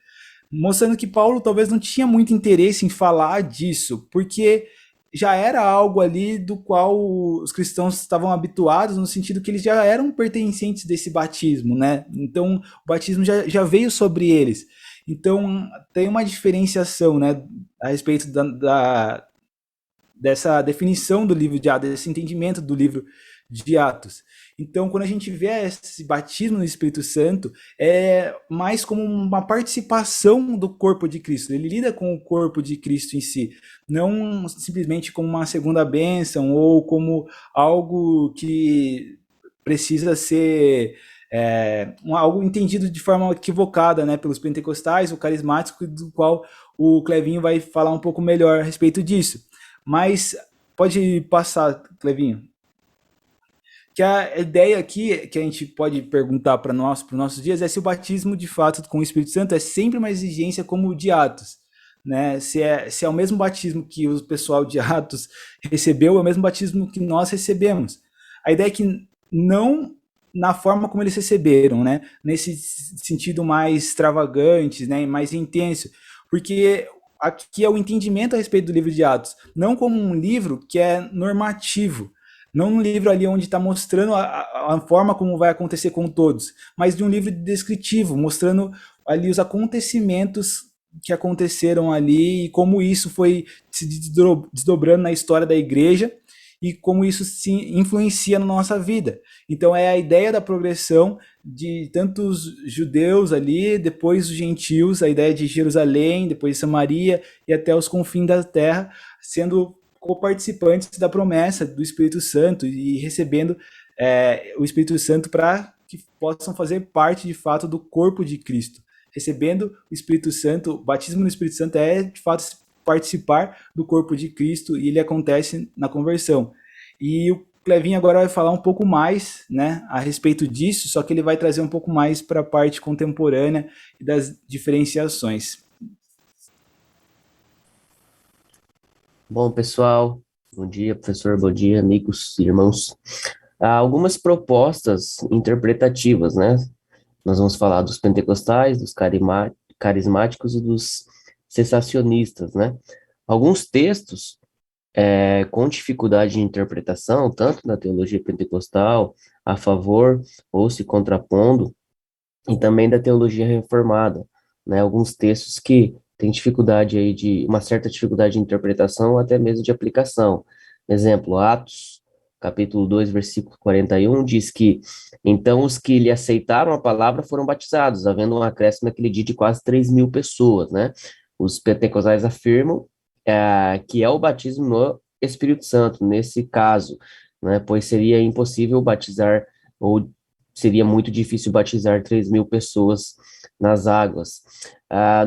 mostrando que Paulo talvez não tinha muito interesse em falar disso, porque já era algo ali do qual os cristãos estavam habituados, no sentido que eles já eram pertencentes desse batismo, né? Então, o batismo já veio sobre eles. Então, tem uma diferenciação, né, a respeito dessa definição do livro de Atos, desse entendimento do livro de Atos. Então, quando a gente vê esse batismo no Espírito Santo, é mais como uma participação do corpo de Cristo. Ele lida com o corpo de Cristo em si, não simplesmente como uma segunda bênção ou como algo que precisa ser algo entendido de forma equivocada, né, pelos pentecostais, o carismático, do qual o Clevinho vai falar um pouco melhor a respeito disso. Mas pode passar, Clevinho. Que a ideia aqui que a gente pode perguntar para os nossos dias é se o batismo de fato com o Espírito Santo é sempre uma exigência como o de Atos, né? Se é o mesmo batismo que o pessoal de Atos recebeu, é o mesmo batismo que nós recebemos. A ideia é que não na forma como eles receberam, né? Nesse sentido mais extravagante, né? Mais intenso, porque aqui é o entendimento a respeito do livro de Atos, não como um livro que é normativo, não um livro ali onde está mostrando a forma como vai acontecer com todos, mas de um livro descritivo, mostrando ali os acontecimentos que aconteceram ali e como isso foi se desdobrando na história da igreja e como isso se influencia na nossa vida. Então é a ideia da progressão de tantos judeus ali, depois os gentios, a ideia de Jerusalém, depois Samaria e até os confins da terra, sendo co-participantes da promessa do Espírito Santo e recebendo o Espírito Santo para que possam fazer parte de fato do corpo de Cristo. Recebendo o Espírito Santo, o batismo no Espírito Santo é de fato participar do corpo de Cristo e ele acontece na conversão. E o Clevinho agora vai falar um pouco mais, né, a respeito disso, só que ele vai trazer um pouco mais para a parte contemporânea e das diferenciações. Bom, pessoal, bom dia, professor, bom dia, amigos e irmãos. Há algumas propostas interpretativas, né? Nós vamos falar dos pentecostais, dos carismáticos e dos cessacionistas, né? Alguns textos com dificuldade de interpretação, tanto na teologia pentecostal, a favor ou se contrapondo, e também da teologia reformada, né? Alguns textos que têm dificuldade aí uma certa dificuldade de interpretação ou até mesmo de aplicação. Exemplo, Atos, capítulo 2, versículo 41, diz que, então os que lhe aceitaram a palavra foram batizados, havendo um acréscimo naquele dia de quase 3.000 pessoas, né? Os pentecostais afirmam que é o batismo no Espírito Santo, nesse caso, né? Pois seria impossível batizar, ou seria muito difícil batizar 3.000 pessoas nas águas.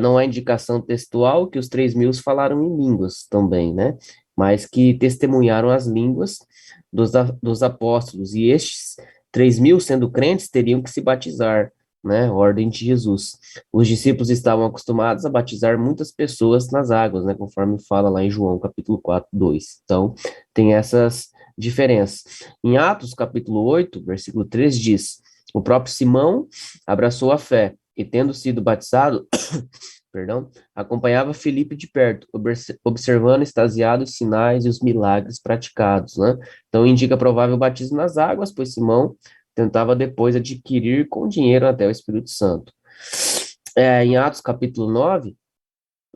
Não há indicação textual que os 3.000 falaram em línguas também, né? Mas que testemunharam as línguas dos apóstolos, e estes 3.000, sendo crentes, teriam que se batizar, né? Ordem de Jesus. Os discípulos estavam acostumados a batizar muitas pessoas nas águas, né? Conforme fala lá em João, capítulo 4, 2. Então, tem essas diferenças. Em Atos, capítulo 8, versículo 3, diz: o próprio Simão abraçou a fé, e tendo sido batizado, acompanhava Filipe de perto, observando extasiado os sinais e os milagres praticados, né? Então, indica provável batismo nas águas, pois Simão tentava depois adquirir com dinheiro até o Espírito Santo. Em Atos, capítulo 9,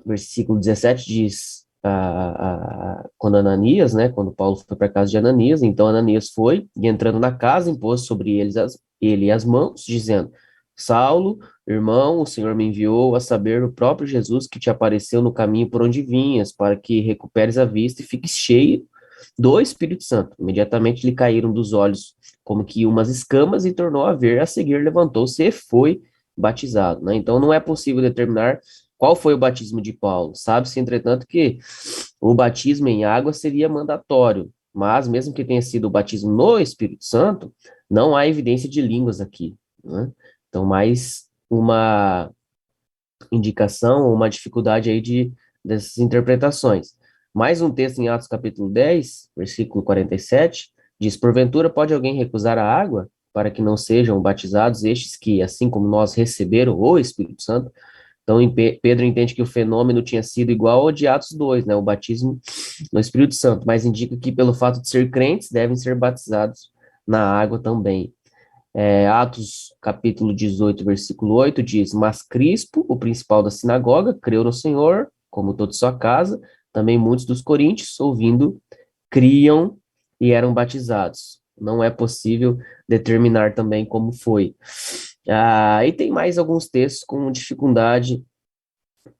versículo 17, diz, quando Ananias, né, quando Paulo foi para a casa de Ananias, então Ananias foi, e entrando na casa, impôs sobre ele as mãos, dizendo: Saulo, irmão, o Senhor me enviou a saber o próprio Jesus que te apareceu no caminho por onde vinhas, para que recuperes a vista e fiques cheio do Espírito Santo. Imediatamente lhe caíram dos olhos como que umas escamas e tornou a ver, a seguir levantou-se e foi batizado, né? Então não é possível determinar qual foi o batismo de Paulo. Sabe-se, entretanto, que o batismo em água seria mandatório, mas mesmo que tenha sido o batismo no Espírito Santo, não há evidência de línguas aqui, né? Então, mais uma indicação, uma dificuldade aí dessas interpretações. Mais um texto em Atos capítulo 10, versículo 47, diz: porventura pode alguém recusar a água para que não sejam batizados estes que, assim como nós, receberam o Espírito Santo? Então, Pedro entende que o fenômeno tinha sido igual ao de Atos 2, né, o batismo no Espírito Santo, mas indica que, pelo fato de ser crentes, devem ser batizados na água também. Atos, capítulo 18, versículo 8, diz: mas Crispo, o principal da sinagoga, creu no Senhor, como toda sua casa, também muitos dos coríntios, ouvindo, criam e eram batizados. Não é possível determinar também como foi. E tem mais alguns textos com dificuldade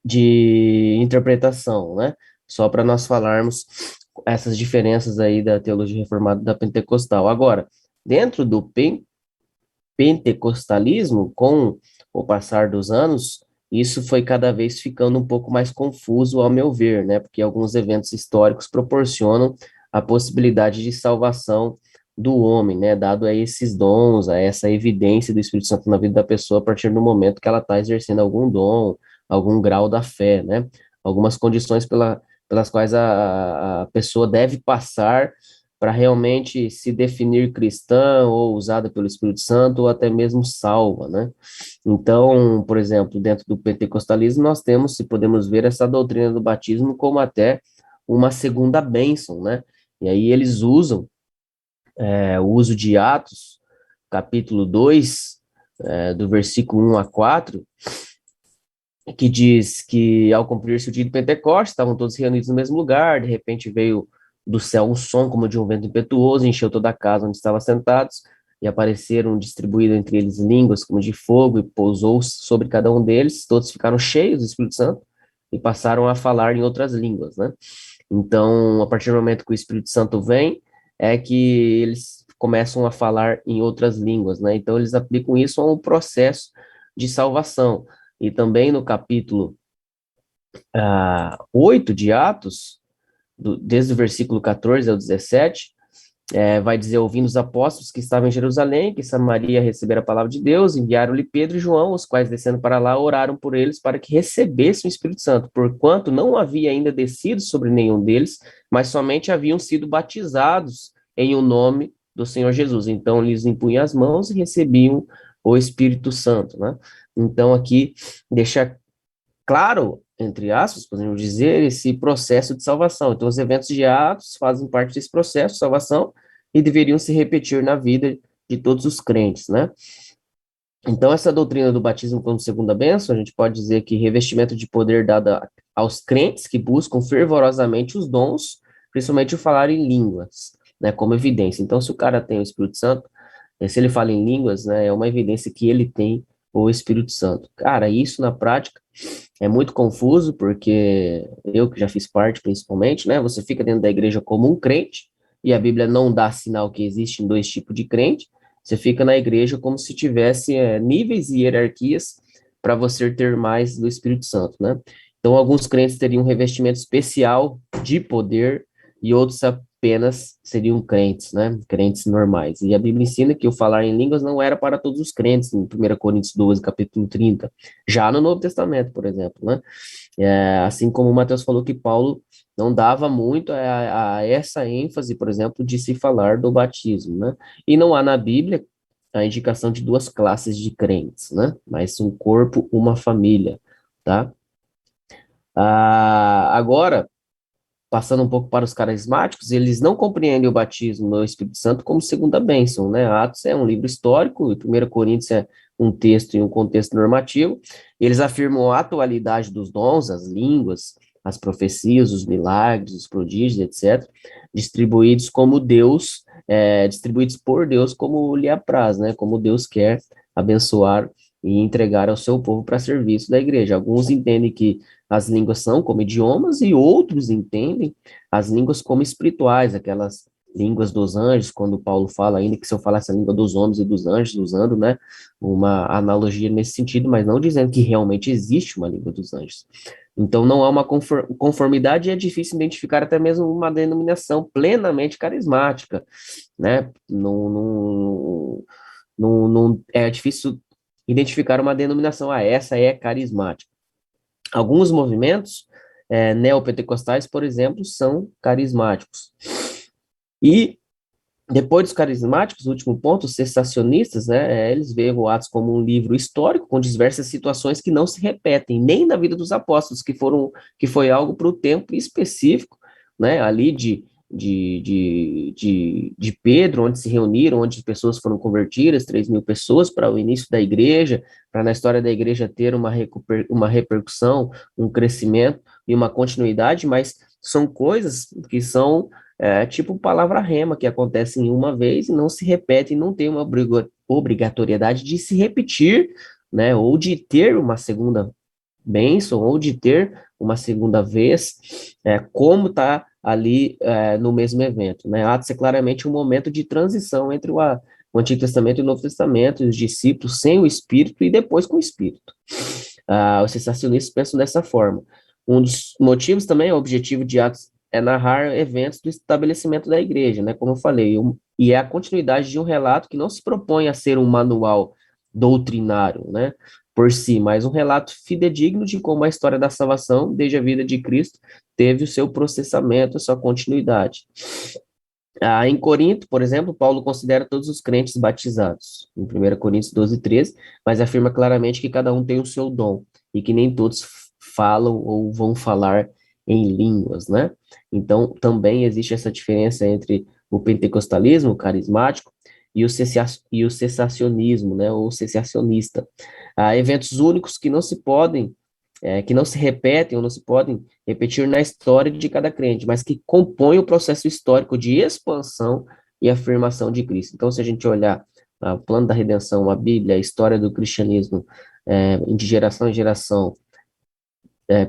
de interpretação, né? Só para nós falarmos essas diferenças aí da teologia reformada e da pentecostal. Agora, dentro do pentecostalismo, com o passar dos anos, isso foi cada vez ficando um pouco mais confuso, ao meu ver, né? Porque alguns eventos históricos proporcionam a possibilidade de salvação do homem, né? Dado a esses dons, a essa evidência do Espírito Santo na vida da pessoa a partir do momento que ela está exercendo algum dom, algum grau da fé, né? Algumas condições pelas quais a pessoa deve passar para realmente se definir cristã ou usada pelo Espírito Santo ou até mesmo salva, né? Então, por exemplo, dentro do pentecostalismo nós temos, se podemos ver, essa doutrina do batismo como até uma segunda bênção, né? E aí eles usam o uso de Atos, capítulo 2, do versículo 1 a 4, que diz que ao cumprir-se o dia de Pentecostes, estavam todos reunidos no mesmo lugar, de repente veio do céu um som como de um vento impetuoso, encheu toda a casa onde estavam sentados, e apareceram distribuídas entre eles línguas como de fogo, e pousou sobre cada um deles, todos ficaram cheios do Espírito Santo, e passaram a falar em outras línguas, né? Então, a partir do momento que o Espírito Santo vem, é que eles começam a falar em outras línguas, né? Então, eles aplicam isso a um processo de salvação. E também no capítulo 8 de Atos, desde o versículo 14 ao 17, vai dizer: ouvindo os apóstolos que estavam em Jerusalém, que Samaria recebera a palavra de Deus, enviaram-lhe Pedro e João, os quais, descendo para lá, oraram por eles para que recebessem o Espírito Santo, porquanto não havia ainda descido sobre nenhum deles, mas somente haviam sido batizados em o nome do Senhor Jesus. Então, lhes impunham as mãos e recebiam o Espírito Santo, né? Então, aqui deixa claro, entre aspas, podemos dizer, esse processo de salvação. Então, os eventos de Atos fazem parte desse processo de salvação e deveriam se repetir na vida de todos os crentes, né? Então, essa doutrina do batismo como segunda bênção, a gente pode dizer que revestimento de poder dado aos crentes que buscam fervorosamente os dons, principalmente o falar em línguas, né, como evidência. Então, se o cara tem o Espírito Santo, se ele fala em línguas, né, é uma evidência que ele tem o Espírito Santo. Cara, isso na prática é muito confuso, porque eu que já fiz parte, principalmente, né, você fica dentro da igreja como um crente, e a Bíblia não dá sinal que existem dois tipos de crente, você fica na igreja como se tivesse níveis e hierarquias para você ter mais do Espírito Santo, né? Então, alguns crentes teriam um revestimento especial de poder e outros apenas seriam crentes, né? Crentes normais. E a Bíblia ensina que o falar em línguas não era para todos os crentes, em 1 Coríntios 12, capítulo 30. Já no Novo Testamento, por exemplo, né? Assim como o Mateus falou que Paulo não dava muito a essa ênfase, por exemplo, de se falar do batismo, né? E não há na Bíblia a indicação de duas classes de crentes, né? Mas um corpo, uma família, tá? Agora, passando um pouco para os carismáticos, eles não compreendem o batismo no Espírito Santo como segunda bênção, né? Atos é um livro histórico, e 1 Coríntios é um texto e um contexto normativo. Eles afirmam a atualidade dos dons, as línguas, as profecias, os milagres, os prodígios, etc., distribuídos como Deus, distribuídos por Deus como lhe apraz, né? Como Deus quer abençoar e entregar ao seu povo para serviço da igreja. Alguns entendem que as línguas são como idiomas e outros entendem as línguas como espirituais, aquelas línguas dos anjos, quando Paulo fala ainda que se eu falasse a língua dos homens e dos anjos, usando, né, uma analogia nesse sentido, mas não dizendo que realmente existe uma língua dos anjos. Então, não há uma conformidade e é difícil identificar até mesmo uma denominação plenamente carismática, né? É difícil identificar uma denominação, essa é carismática. Alguns movimentos neopentecostais, por exemplo, são carismáticos. E depois dos carismáticos, o último ponto, os cessacionistas, né, eles veem o Atos como um livro histórico com diversas situações que não se repetem, nem na vida dos apóstolos, que foi algo para o tempo específico, né, ali de Pedro, onde se reuniram, onde as pessoas foram convertidas, 3.000 pessoas, para o início da igreja, para na história da igreja ter uma repercussão, um crescimento e uma continuidade, mas são coisas que são tipo palavra rema, que acontece em uma vez e não se repete, e não tem uma obrigatoriedade de se repetir, né, ou de ter uma segunda bênção, ou de ter uma segunda vez, como está ali no mesmo evento, né? Atos é claramente um momento de transição entre o Antigo Testamento e o Novo Testamento, os discípulos sem o Espírito e depois com o Espírito. Os cessacionistas pensam dessa forma. Um dos motivos também, o objetivo de Atos é narrar eventos do estabelecimento da igreja, né, como eu falei, e é a continuidade de um relato que não se propõe a ser um manual doutrinário, né, por si, mas um relato fidedigno de como a história da salvação, desde a vida de Cristo, teve o seu processamento, a sua continuidade. Em Corinto, por exemplo, Paulo considera todos os crentes batizados, em 1 Coríntios 12:13, mas afirma claramente que cada um tem o seu dom, e que nem todos falam ou vão falar em línguas, né? Então, também existe essa diferença entre o pentecostalismo, o carismático, e o cessacionismo, né, ou cessacionista. Há eventos únicos que não se podem, que não se repetem ou não se podem repetir na história de cada crente, mas que compõem o processo histórico de expansão e afirmação de Cristo. Então, se a gente olhar o plano da redenção, a Bíblia, a história do cristianismo, de geração em geração,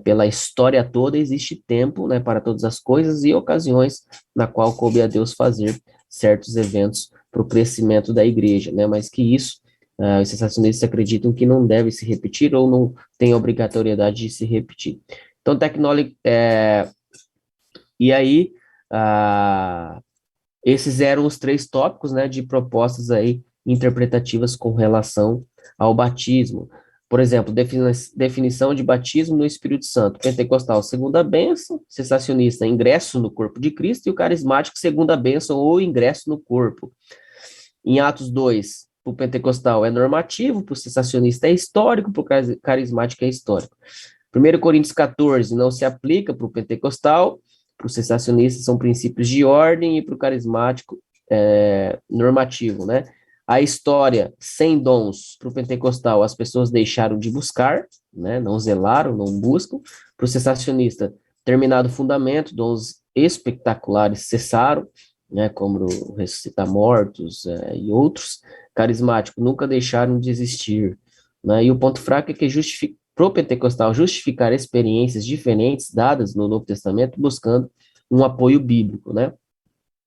pela história toda, existe tempo, né, para todas as coisas e ocasiões na qual coube a Deus fazer certos eventos para o crescimento da igreja, né, mas que isso, os sensacionistas acreditam que não deve se repetir ou não tem obrigatoriedade de se repetir. Então, e aí, esses eram os 3 tópicos, né, de propostas aí interpretativas com relação ao batismo. Por exemplo, definição de batismo no Espírito Santo. Pentecostal, segunda bênção. Cessacionista, ingresso no corpo de Cristo. E o carismático, segunda bênção ou ingresso no corpo. Em Atos 2, para o pentecostal é normativo, para o cessacionista é histórico, para o carismático é histórico. 1 Coríntios 14 não se aplica para o pentecostal, para o cessacionista são princípios de ordem e para o carismático normativo, né? A história sem dons, para o pentecostal, as pessoas deixaram de buscar, né? Não zelaram, não buscam. Para o cessacionista, terminado o fundamento, dons espetaculares cessaram, né? Como ressuscitar mortos e outros. Carismático, nunca deixaram de existir, né? E o ponto fraco é que para o pentecostal justificar experiências diferentes dadas no Novo Testamento, buscando um apoio bíblico, né?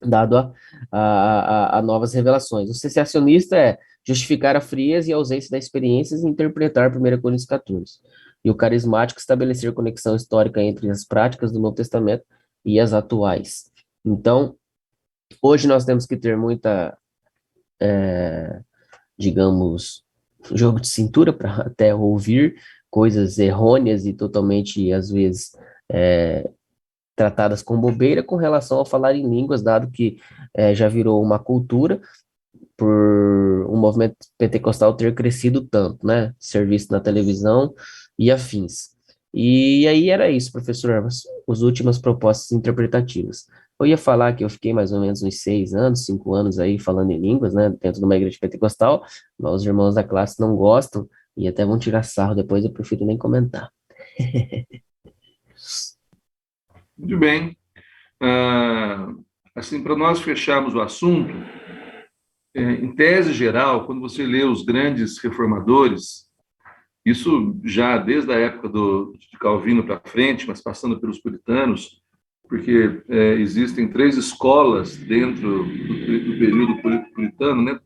Dado a novas revelações. O cessacionista é justificar a frieza e a ausência das experiências e interpretar 1 Coríntios 14. E o carismático estabelecer conexão histórica entre as práticas do Novo Testamento e as atuais. Então, hoje nós temos que ter muita, digamos, jogo de cintura para até ouvir coisas errôneas e totalmente, às vezes, tratadas com bobeira com relação ao falar em línguas, dado que já virou uma cultura por um movimento pentecostal ter crescido tanto, né? Ser visto na televisão e afins. E aí era isso, professor, as últimas propostas interpretativas. Eu ia falar que eu fiquei mais ou menos uns 6 anos, 5 anos aí falando em línguas, né, dentro de uma igreja pentecostal, mas os irmãos da classe não gostam e até vão tirar sarro depois, eu prefiro nem comentar. Muito bem. Assim, para nós fecharmos o assunto, em tese geral, quando você lê os grandes reformadores, isso já desde a época de Calvino para frente, mas passando pelos puritanos, porque existem 3 escolas dentro do período puritano, né?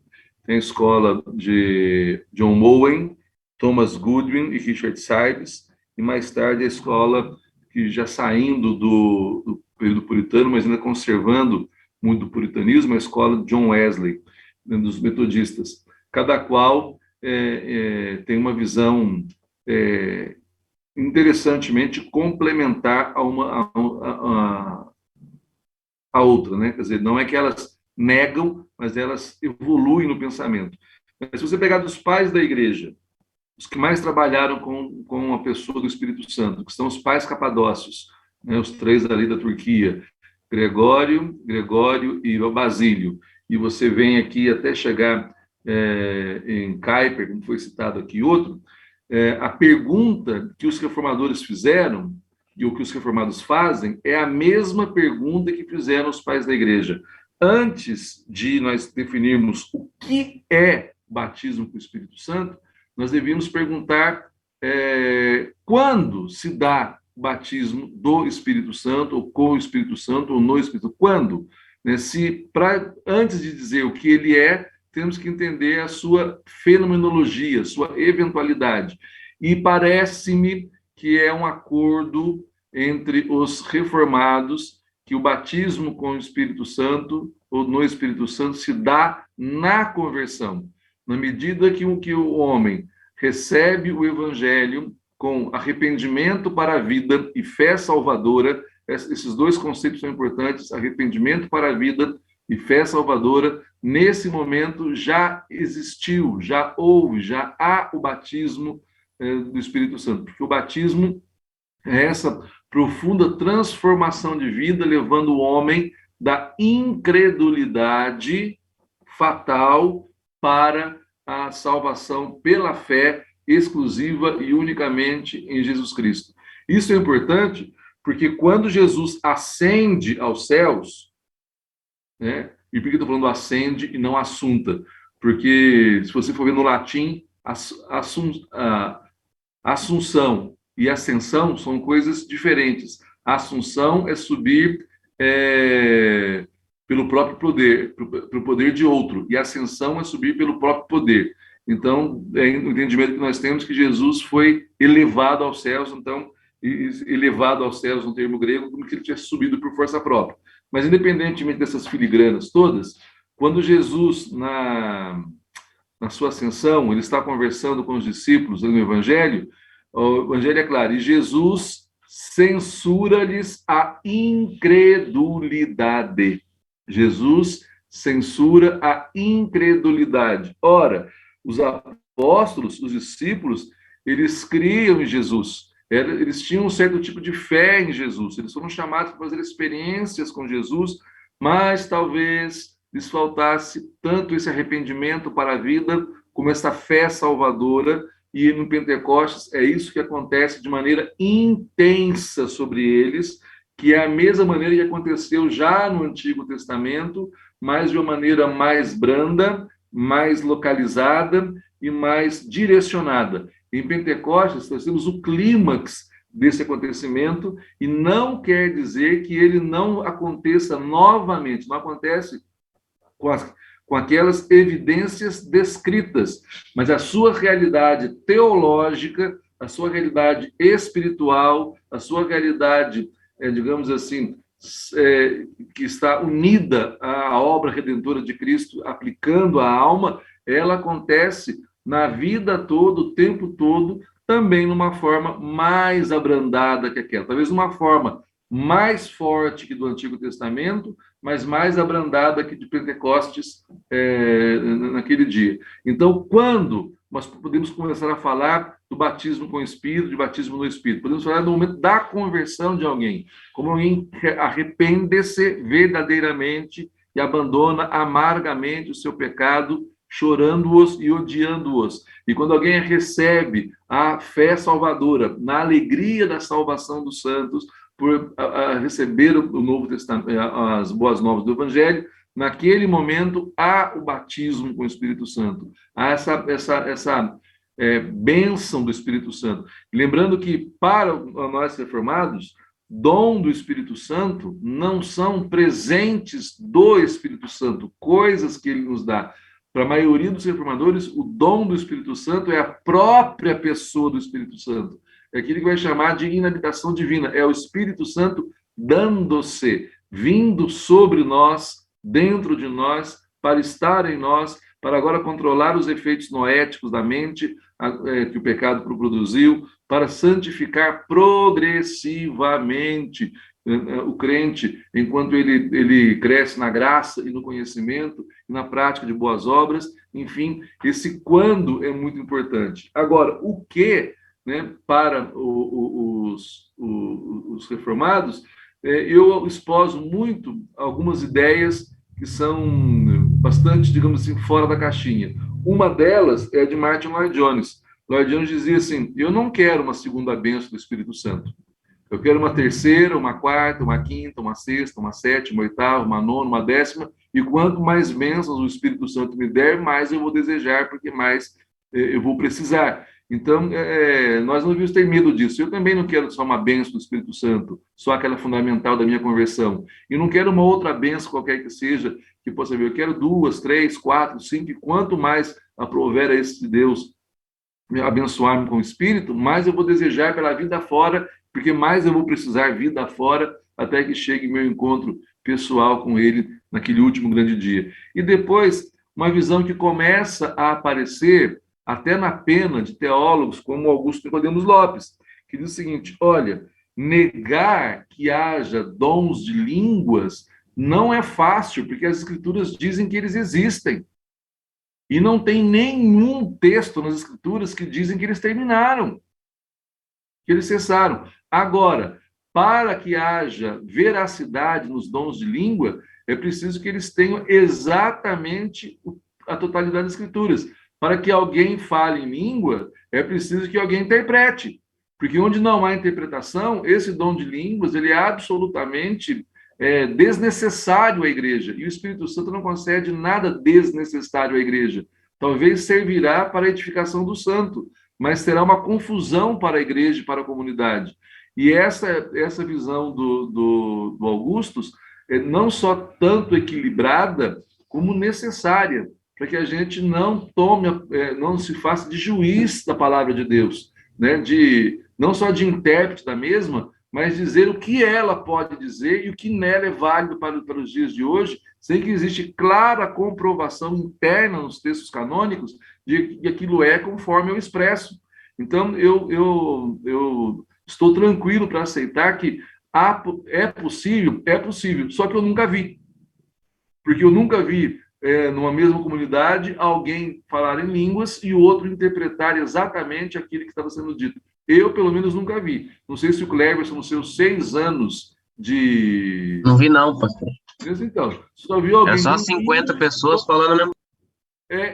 Tem a escola de John Owen, Thomas Goodwin e Richard Sides, e mais tarde a escola que já saindo do período puritano, mas ainda conservando muito do puritanismo, a escola de John Wesley, né, dos metodistas. Cada qual tem uma visão interessantemente complementar a outra, né? Quer dizer, não é que elas negam, mas elas evoluem no pensamento. Mas se você pegar dos pais da igreja, os que mais trabalharam com a pessoa do Espírito Santo, que são os pais capadócios, né? Os três ali da Turquia, Gregório e o Basílio. E você vem aqui até chegar em Kuyper, como foi citado aqui outro, a pergunta que os reformadores fizeram e o que os reformados fazem é a mesma pergunta que fizeram os pais da igreja. Antes de nós definirmos o que é batismo com o Espírito Santo, nós devíamos perguntar quando se dá o batismo do Espírito Santo, ou com o Espírito Santo, ou no Espírito Santo. Quando? Né? Antes de dizer o que ele é, temos que entender a sua fenomenologia, sua eventualidade. E parece-me que é um acordo entre os reformados que o batismo com o Espírito Santo ou no Espírito Santo se dá na conversão. Na medida que o homem recebe o evangelho com arrependimento para a vida e fé salvadora, esses dois conceitos são importantes, arrependimento para a vida e fé salvadora, nesse momento já existiu, já houve, já há o batismo do Espírito Santo, porque o batismo é essa profunda transformação de vida, levando o homem da incredulidade fatal para a salvação pela fé exclusiva e unicamente em Jesus Cristo. Isso é importante porque quando Jesus ascende aos céus, né? E por que eu estou falando ascende e não assunta? Porque, se você for ver no latim, assunção e ascensão são coisas diferentes. A assunção é subir pelo próprio poder, pelo poder de outro, e a ascensão é subir pelo próprio poder. Então, é o entendimento que nós temos que Jesus foi elevado aos céus, então, elevado aos céus no termo grego, como que ele tinha subido por força própria. Mas, independentemente dessas filigranas todas, quando Jesus, na sua ascensão, ele está conversando com os discípulos no Evangelho, o Evangelho é claro, e Jesus censura-lhes a incredulidade. Jesus censura a incredulidade. Ora, os apóstolos, os discípulos, eles criam em Jesus. Eles tinham um certo tipo de fé em Jesus. Eles foram chamados para fazer experiências com Jesus, mas talvez lhes faltasse tanto esse arrependimento para a vida, como essa fé salvadora. E no Pentecostes é isso que acontece de maneira intensa sobre eles, que é a mesma maneira que aconteceu já no Antigo Testamento, mas de uma maneira mais branda, mais localizada e mais direcionada. Em Pentecostes, nós temos o clímax desse acontecimento, e não quer dizer que ele não aconteça novamente, não acontece com aquelas evidências descritas, mas a sua realidade teológica, a sua realidade espiritual, a sua realidade, digamos assim, que está unida à obra redentora de Cristo, aplicando a alma, ela acontece na vida toda, o tempo todo, também numa forma mais abrandada que aquela, talvez uma forma mais forte que do Antigo Testamento, mas mais abrandada que de Pentecostes naquele dia. Então, quando nós podemos começar a falar do batismo com o Espírito, de batismo no Espírito? Podemos falar do momento da conversão de alguém, como alguém arrepende-se verdadeiramente e abandona amargamente o seu pecado, chorando-os e odiando-os. E quando alguém recebe a fé salvadora, na alegria da salvação dos santos, por receber o Novo Testamento, as boas novas do Evangelho, naquele momento há o batismo com o Espírito Santo, há essa bênção do Espírito Santo. Lembrando que, para nós reformados, dom do Espírito Santo não são presentes do Espírito Santo, coisas que ele nos dá. Para a maioria dos reformadores, o dom do Espírito Santo é a própria pessoa do Espírito Santo. é aquilo que vai chamar de inabitação divina. É o Espírito Santo dando-se, vindo sobre nós, dentro de nós, para estar em nós, para agora controlar os efeitos noéticos da mente que o pecado produziu, para santificar progressivamente o crente, enquanto ele cresce na graça e no conhecimento, e na prática de boas obras. Enfim, esse quando é muito importante. Agora, o que, né, para os reformados, eu esposo muito algumas ideias que são bastante, digamos assim, fora da caixinha. Uma delas é de Martin Lloyd Jones. Lloyd Jones dizia assim: eu não quero uma segunda bênção do Espírito Santo. Eu quero uma terceira, uma quarta, uma quinta, uma sexta, uma sétima, uma oitava, uma nona, uma décima, e quanto mais bênçãos o Espírito Santo me der, mais eu vou desejar, porque mais eu vou precisar. Então, nós não devemos ter medo disso. Eu também não quero só uma bênção do Espírito Santo, só aquela fundamental da minha conversão. E não quero uma outra bênção qualquer que seja, que possa ver. Eu quero 2, 3, 4, 5, e quanto mais aprover a esse Deus abençoar-me com o Espírito, mais eu vou desejar pela vida fora, porque mais eu vou precisar vida fora, até que chegue meu encontro pessoal com Ele naquele último grande dia. E depois, uma visão que começa a aparecer até na pena de teólogos como Augusto Nicodemus Lopes, que diz o seguinte: olha, negar que haja dons de línguas não é fácil, porque as Escrituras dizem que eles existem. E não tem nenhum texto nas Escrituras que dizem que eles terminaram, que eles cessaram. Agora, para que haja veracidade nos dons de língua, é preciso que eles tenham exatamente a totalidade das Escrituras. Para que alguém fale em língua, é preciso que alguém interprete. Porque onde não há interpretação, esse dom de línguas ele é absolutamente desnecessário à igreja. E o Espírito Santo não concede nada desnecessário à igreja. Talvez servirá para a edificação do santo, mas será uma confusão para a igreja e para a comunidade. E essa visão do Augustus é não só tanto equilibrada, como necessária, para que a gente não se faça de juiz da palavra de Deus, né? Não só de intérprete da mesma, mas dizer o que ela pode dizer e o que nela é válido para os dias de hoje, sem que existe clara comprovação interna nos textos canônicos de que aquilo é conforme eu expresso. Então, eu estou tranquilo para aceitar que é possível, só que eu nunca vi. Porque eu nunca vi, numa mesma comunidade, alguém falar em línguas e o outro interpretar exatamente aquilo que estava sendo dito. Eu, pelo menos, nunca vi. Não sei se o Cleverson, nos seus 6 anos de... Não vi não, pastor. Então, só viu alguém... É só 50 pessoas falando mesmo.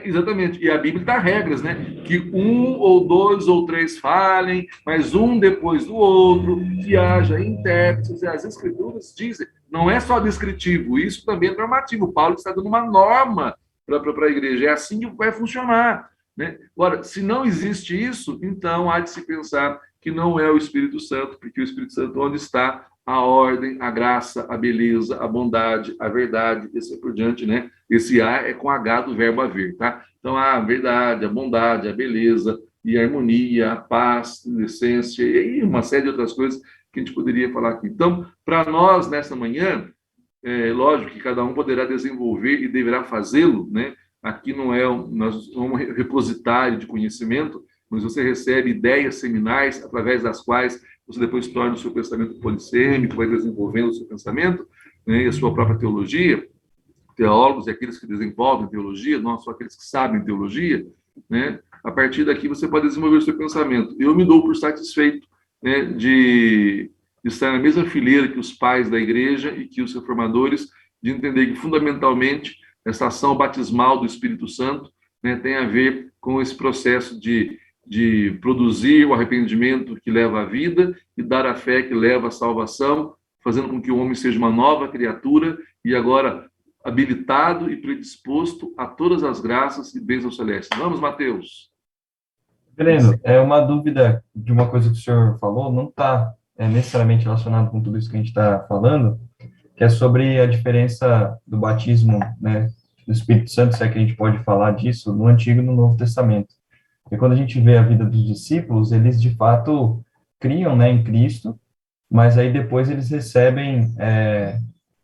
Exatamente. E a Bíblia dá regras, né? Que 1 ou 2 ou 3 falem, mas um depois do outro, que haja intérpretes. As Escrituras dizem, não é só descritivo, isso também é normativo. Paulo está dando uma norma para a igreja. É assim que vai funcionar, né? Agora, se não existe isso, então há de se pensar que não é o Espírito Santo, porque o Espírito Santo, onde está a ordem, a graça, a beleza, a bondade, a verdade, e assim por diante, né? Esse A é com H do verbo haver, tá? Então, a verdade, a bondade, a beleza, e a harmonia, a paz, a decência, e uma série de outras coisas que a gente poderia falar aqui. Então, para nós, nessa manhã, lógico que cada um poderá desenvolver e deverá fazê-lo, né? Aqui não é um repositório de conhecimento, mas você recebe ideias seminais através das quais você depois torna o seu pensamento polissêmico, vai desenvolvendo o seu pensamento, né, e a sua própria teologia. Teólogos e aqueles que desenvolvem teologia, não só aqueles que sabem teologia, né? A partir daqui você pode desenvolver o seu pensamento. Eu me dou por satisfeito, né, de estar na mesma fileira que os pais da igreja e que os reformadores, de entender que fundamentalmente essa ação batismal do Espírito Santo, né, tem a ver com esse processo de produzir o arrependimento que leva à vida e dar a fé que leva à salvação, fazendo com que o homem seja uma nova criatura e agora habilitado e predisposto a todas as graças e bênçãos celestes. Vamos, Mateus. Breno, é uma dúvida de uma coisa que o senhor falou, não está necessariamente relacionado com tudo isso que a gente está falando, que é sobre a diferença do batismo, né, do Espírito Santo, se é que a gente pode falar disso, no Antigo e no Novo Testamento. E quando a gente vê a vida dos discípulos, eles, de fato, criam, né, em Cristo, mas aí depois eles recebem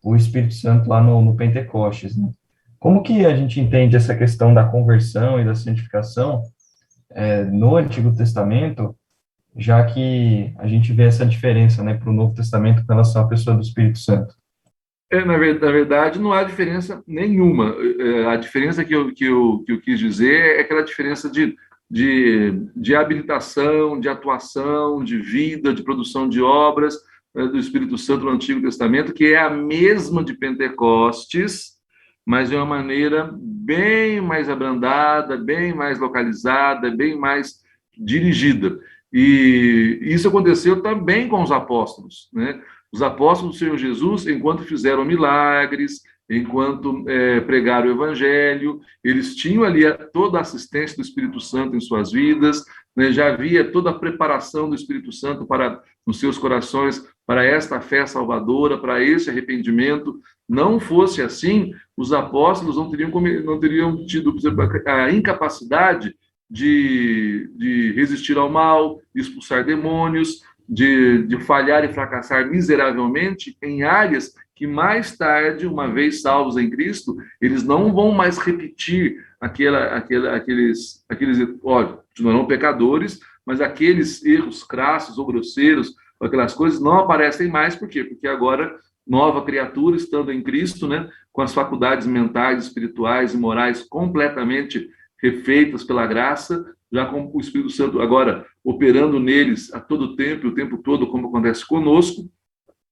o Espírito Santo lá no Pentecostes, né? Como que a gente entende essa questão da conversão e da santificação no Antigo Testamento, já que a gente vê essa diferença, né, para o Novo Testamento com relação à pessoa do Espírito Santo? Na verdade, não há diferença nenhuma. A diferença que eu quis dizer é aquela diferença de habilitação, de atuação, de vida, de produção de obras do Espírito Santo no Antigo Testamento, que é a mesma de Pentecostes, mas de uma maneira bem mais abrandada, bem mais localizada, bem mais dirigida. E isso aconteceu também com os apóstolos, né? Os apóstolos do Senhor Jesus, enquanto fizeram milagres, enquanto pregaram o evangelho, eles tinham ali toda a assistência do Espírito Santo em suas vidas, né? Já havia toda a preparação do Espírito Santo nos seus corações para esta fé salvadora, para esse arrependimento. Não fosse assim, os apóstolos não teriam tido, por exemplo, a incapacidade de resistir ao mal, de expulsar demônios, de falhar e fracassar miseravelmente em áreas que mais tarde, uma vez salvos em Cristo, eles não vão mais repetir aqueles, olha, continuarão pecadores, mas aqueles erros crassos ou grosseiros, aquelas coisas não aparecem mais. Por quê? Porque agora, nova criatura, estando em Cristo, né, com as faculdades mentais, espirituais e morais completamente refeitas pela graça, já com o Espírito Santo agora operando neles a todo tempo, e o tempo todo, como acontece conosco,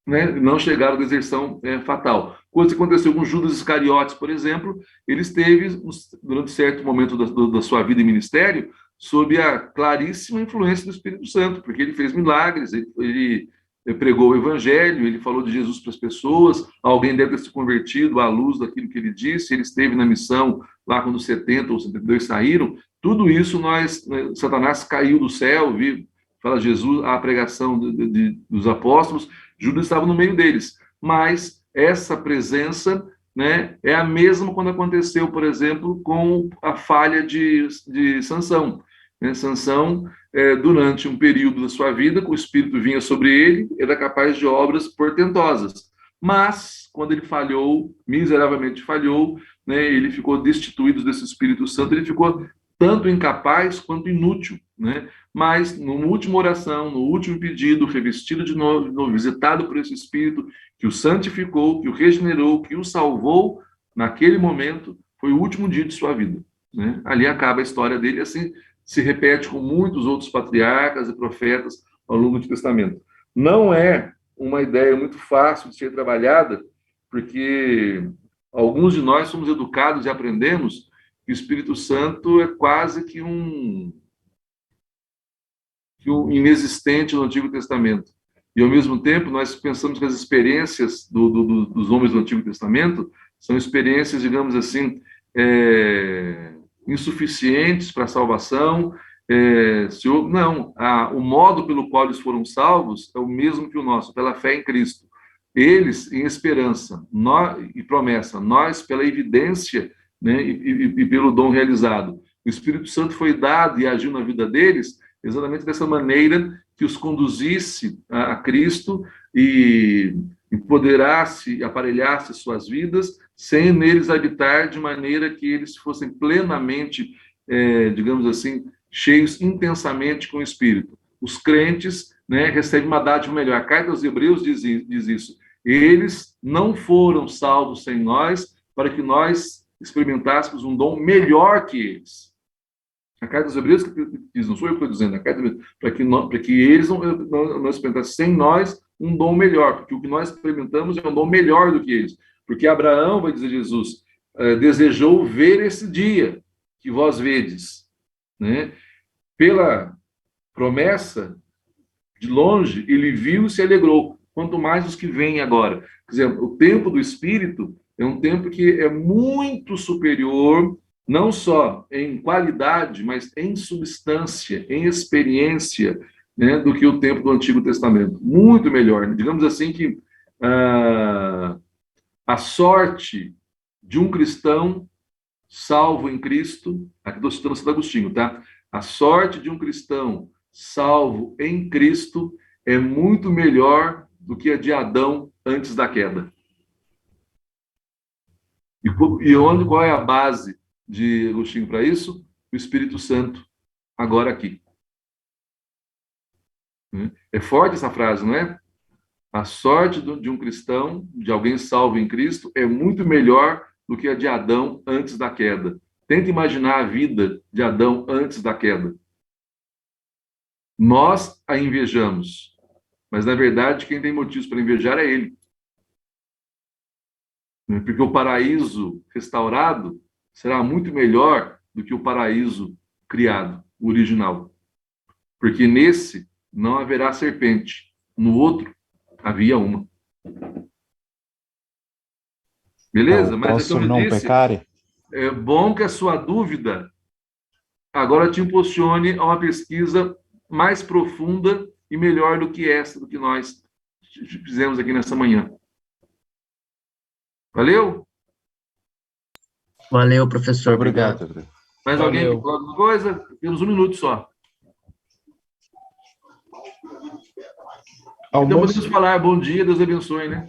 né, não chegaram à deserção fatal. Coisa que aconteceu com Judas Iscariotes, por exemplo, ele esteve, durante certo momento da sua vida e ministério, sob a claríssima influência do Espírito Santo, porque ele fez milagres, ele pregou o evangelho, ele falou de Jesus para as pessoas, alguém deve ter se convertido à luz daquilo que ele disse, ele esteve na missão lá quando os 70 ou 72 saíram. Tudo isso Satanás caiu do céu, fala Jesus, a pregação dos apóstolos, Judas estava no meio deles, mas essa presença, né, é a mesma quando aconteceu, por exemplo, com a falha de Sansão. Né? Sansão, durante um período da sua vida, que o Espírito vinha sobre ele, era capaz de obras portentosas. Mas, quando ele falhou, miseravelmente falhou, né, ele ficou destituído desse Espírito Santo, ele ficou tanto incapaz quanto inútil, né? Mas, na última oração, no último pedido, revestido de novo, visitado por esse Espírito, que o santificou, que o regenerou, que o salvou, naquele momento, foi o último dia de sua vida, né? Ali acaba a história dele, assim se repete com muitos outros patriarcas e profetas ao longo do Testamento. Não é uma ideia muito fácil de ser trabalhada, porque alguns de nós somos educados e aprendemos que o Espírito Santo é quase que um inexistente no Antigo Testamento. E, ao mesmo tempo, nós pensamos que as experiências dos homens do Antigo Testamento são experiências, digamos assim, insuficientes para a salvação. Não, o modo pelo qual eles foram salvos é o mesmo que o nosso, pela fé em Cristo. Eles em esperança e promessa, nós pela evidência, né, e pelo dom realizado. O Espírito Santo foi dado e agiu na vida deles exatamente dessa maneira que os conduzisse a Cristo e empoderasse, aparelhasse suas vidas, sem neles habitar, de maneira que eles fossem plenamente, digamos assim, cheios intensamente com o Espírito. Os crentes, né, recebem uma dádiva melhor. A carta aos Hebreus diz isso. Eles não foram salvos sem nós, para que nós experimentássemos um dom melhor que eles. A carta dos Hebreus diz, não sou eu que estou dizendo, a carta para que eles não experimentassem sem nós um dom melhor, porque o que nós experimentamos é um dom melhor do que eles. Porque Abraão, vai dizer Jesus, desejou ver esse dia que vós vedes, né? Pela promessa, de longe, ele viu e se alegrou, quanto mais os que vêm agora. Por exemplo, o tempo do Espírito é um tempo que é muito superior, não só em qualidade, mas em substância, em experiência, né, do que o tempo do Antigo Testamento. Muito melhor. Digamos assim que a sorte de um cristão salvo em Cristo, aqui estou citando Santo Agostinho, tá? A sorte de um cristão salvo em Cristo é muito melhor do que a de Adão antes da queda. Qual é a base de Agostinho para isso? O Espírito Santo, agora aqui. É forte essa frase, não é? A sorte de um cristão, de alguém salvo em Cristo, é muito melhor do que a de Adão antes da queda. Tenta imaginar a vida de Adão antes da queda. Nós a invejamos, mas na verdade quem tem motivos para invejar é ele. Porque o paraíso restaurado será muito melhor do que o paraíso criado, o original. Porque nesse não haverá serpente, no outro havia uma. Beleza? Não mas posso como eu não disse, pecar? é bom que a sua dúvida agora te impulsione a uma pesquisa mais profunda e melhor do que essa, do que nós fizemos aqui nessa manhã. Valeu? Valeu, professor. Obrigado, Pedro. Mais alguém que fala alguma coisa? Temos 1 minuto só. Então podemos falar bom dia, Deus abençoe, né?